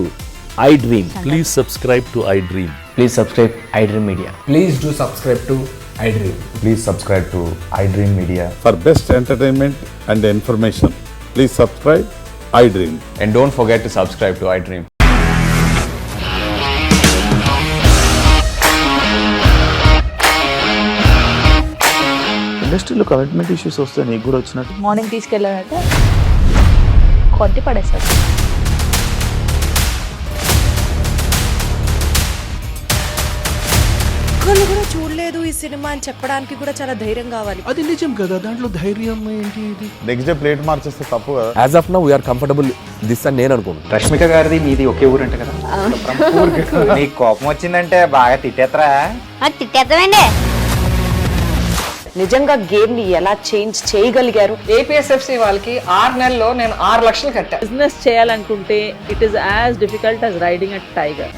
iDream. Please subscribe to iDream. Please subscribe iDream Media. Please do subscribe to iDream. Please subscribe to iDream Media. For best entertainment and information, please subscribe iDream. And don't forget to subscribe to iDream. ఇండస్ట్రీలో కమిట్మెంట్ ఇష్యూస్ వస్తే నీకు కూడా వచ్చినట్టు మార్నింగ్ తీసుకెళ్ళాలంటే కొద్ది పడేశారు. ఒక్కళ్ళు కూడా చూడలేదు ఈ సినిమా అని చెప్పడానికి కూడా చాలా ధైర్యం కావాలి. అది నిజం కదా, దాంట్లో ధైర్యం ఏంటి? ఇది నెక్స్ట్ డే ప్లేట్ మార్చేస్తే తప్పు కదా. As of now we are comfortable this అని నేను అనుకుంటున్నాను. రష్మిక గారిది మీది ఒకే ఊరంట కదా. నీకు కోపం వచ్చిందంటే బాగా తిట్టేత్తరా? తిట్టేద్దామండి. నిజంగా గేమ్ ని ఎలా చేంజ్ చేయగలిగారు? ఏపీఎస్ఎఫ్సి వాళ్ళకి 6 నెలల్లో నేను 6 లక్షలు కట్టా. బిజినెస్ చేయాలనుకుంటే it is as difficult as riding a tiger.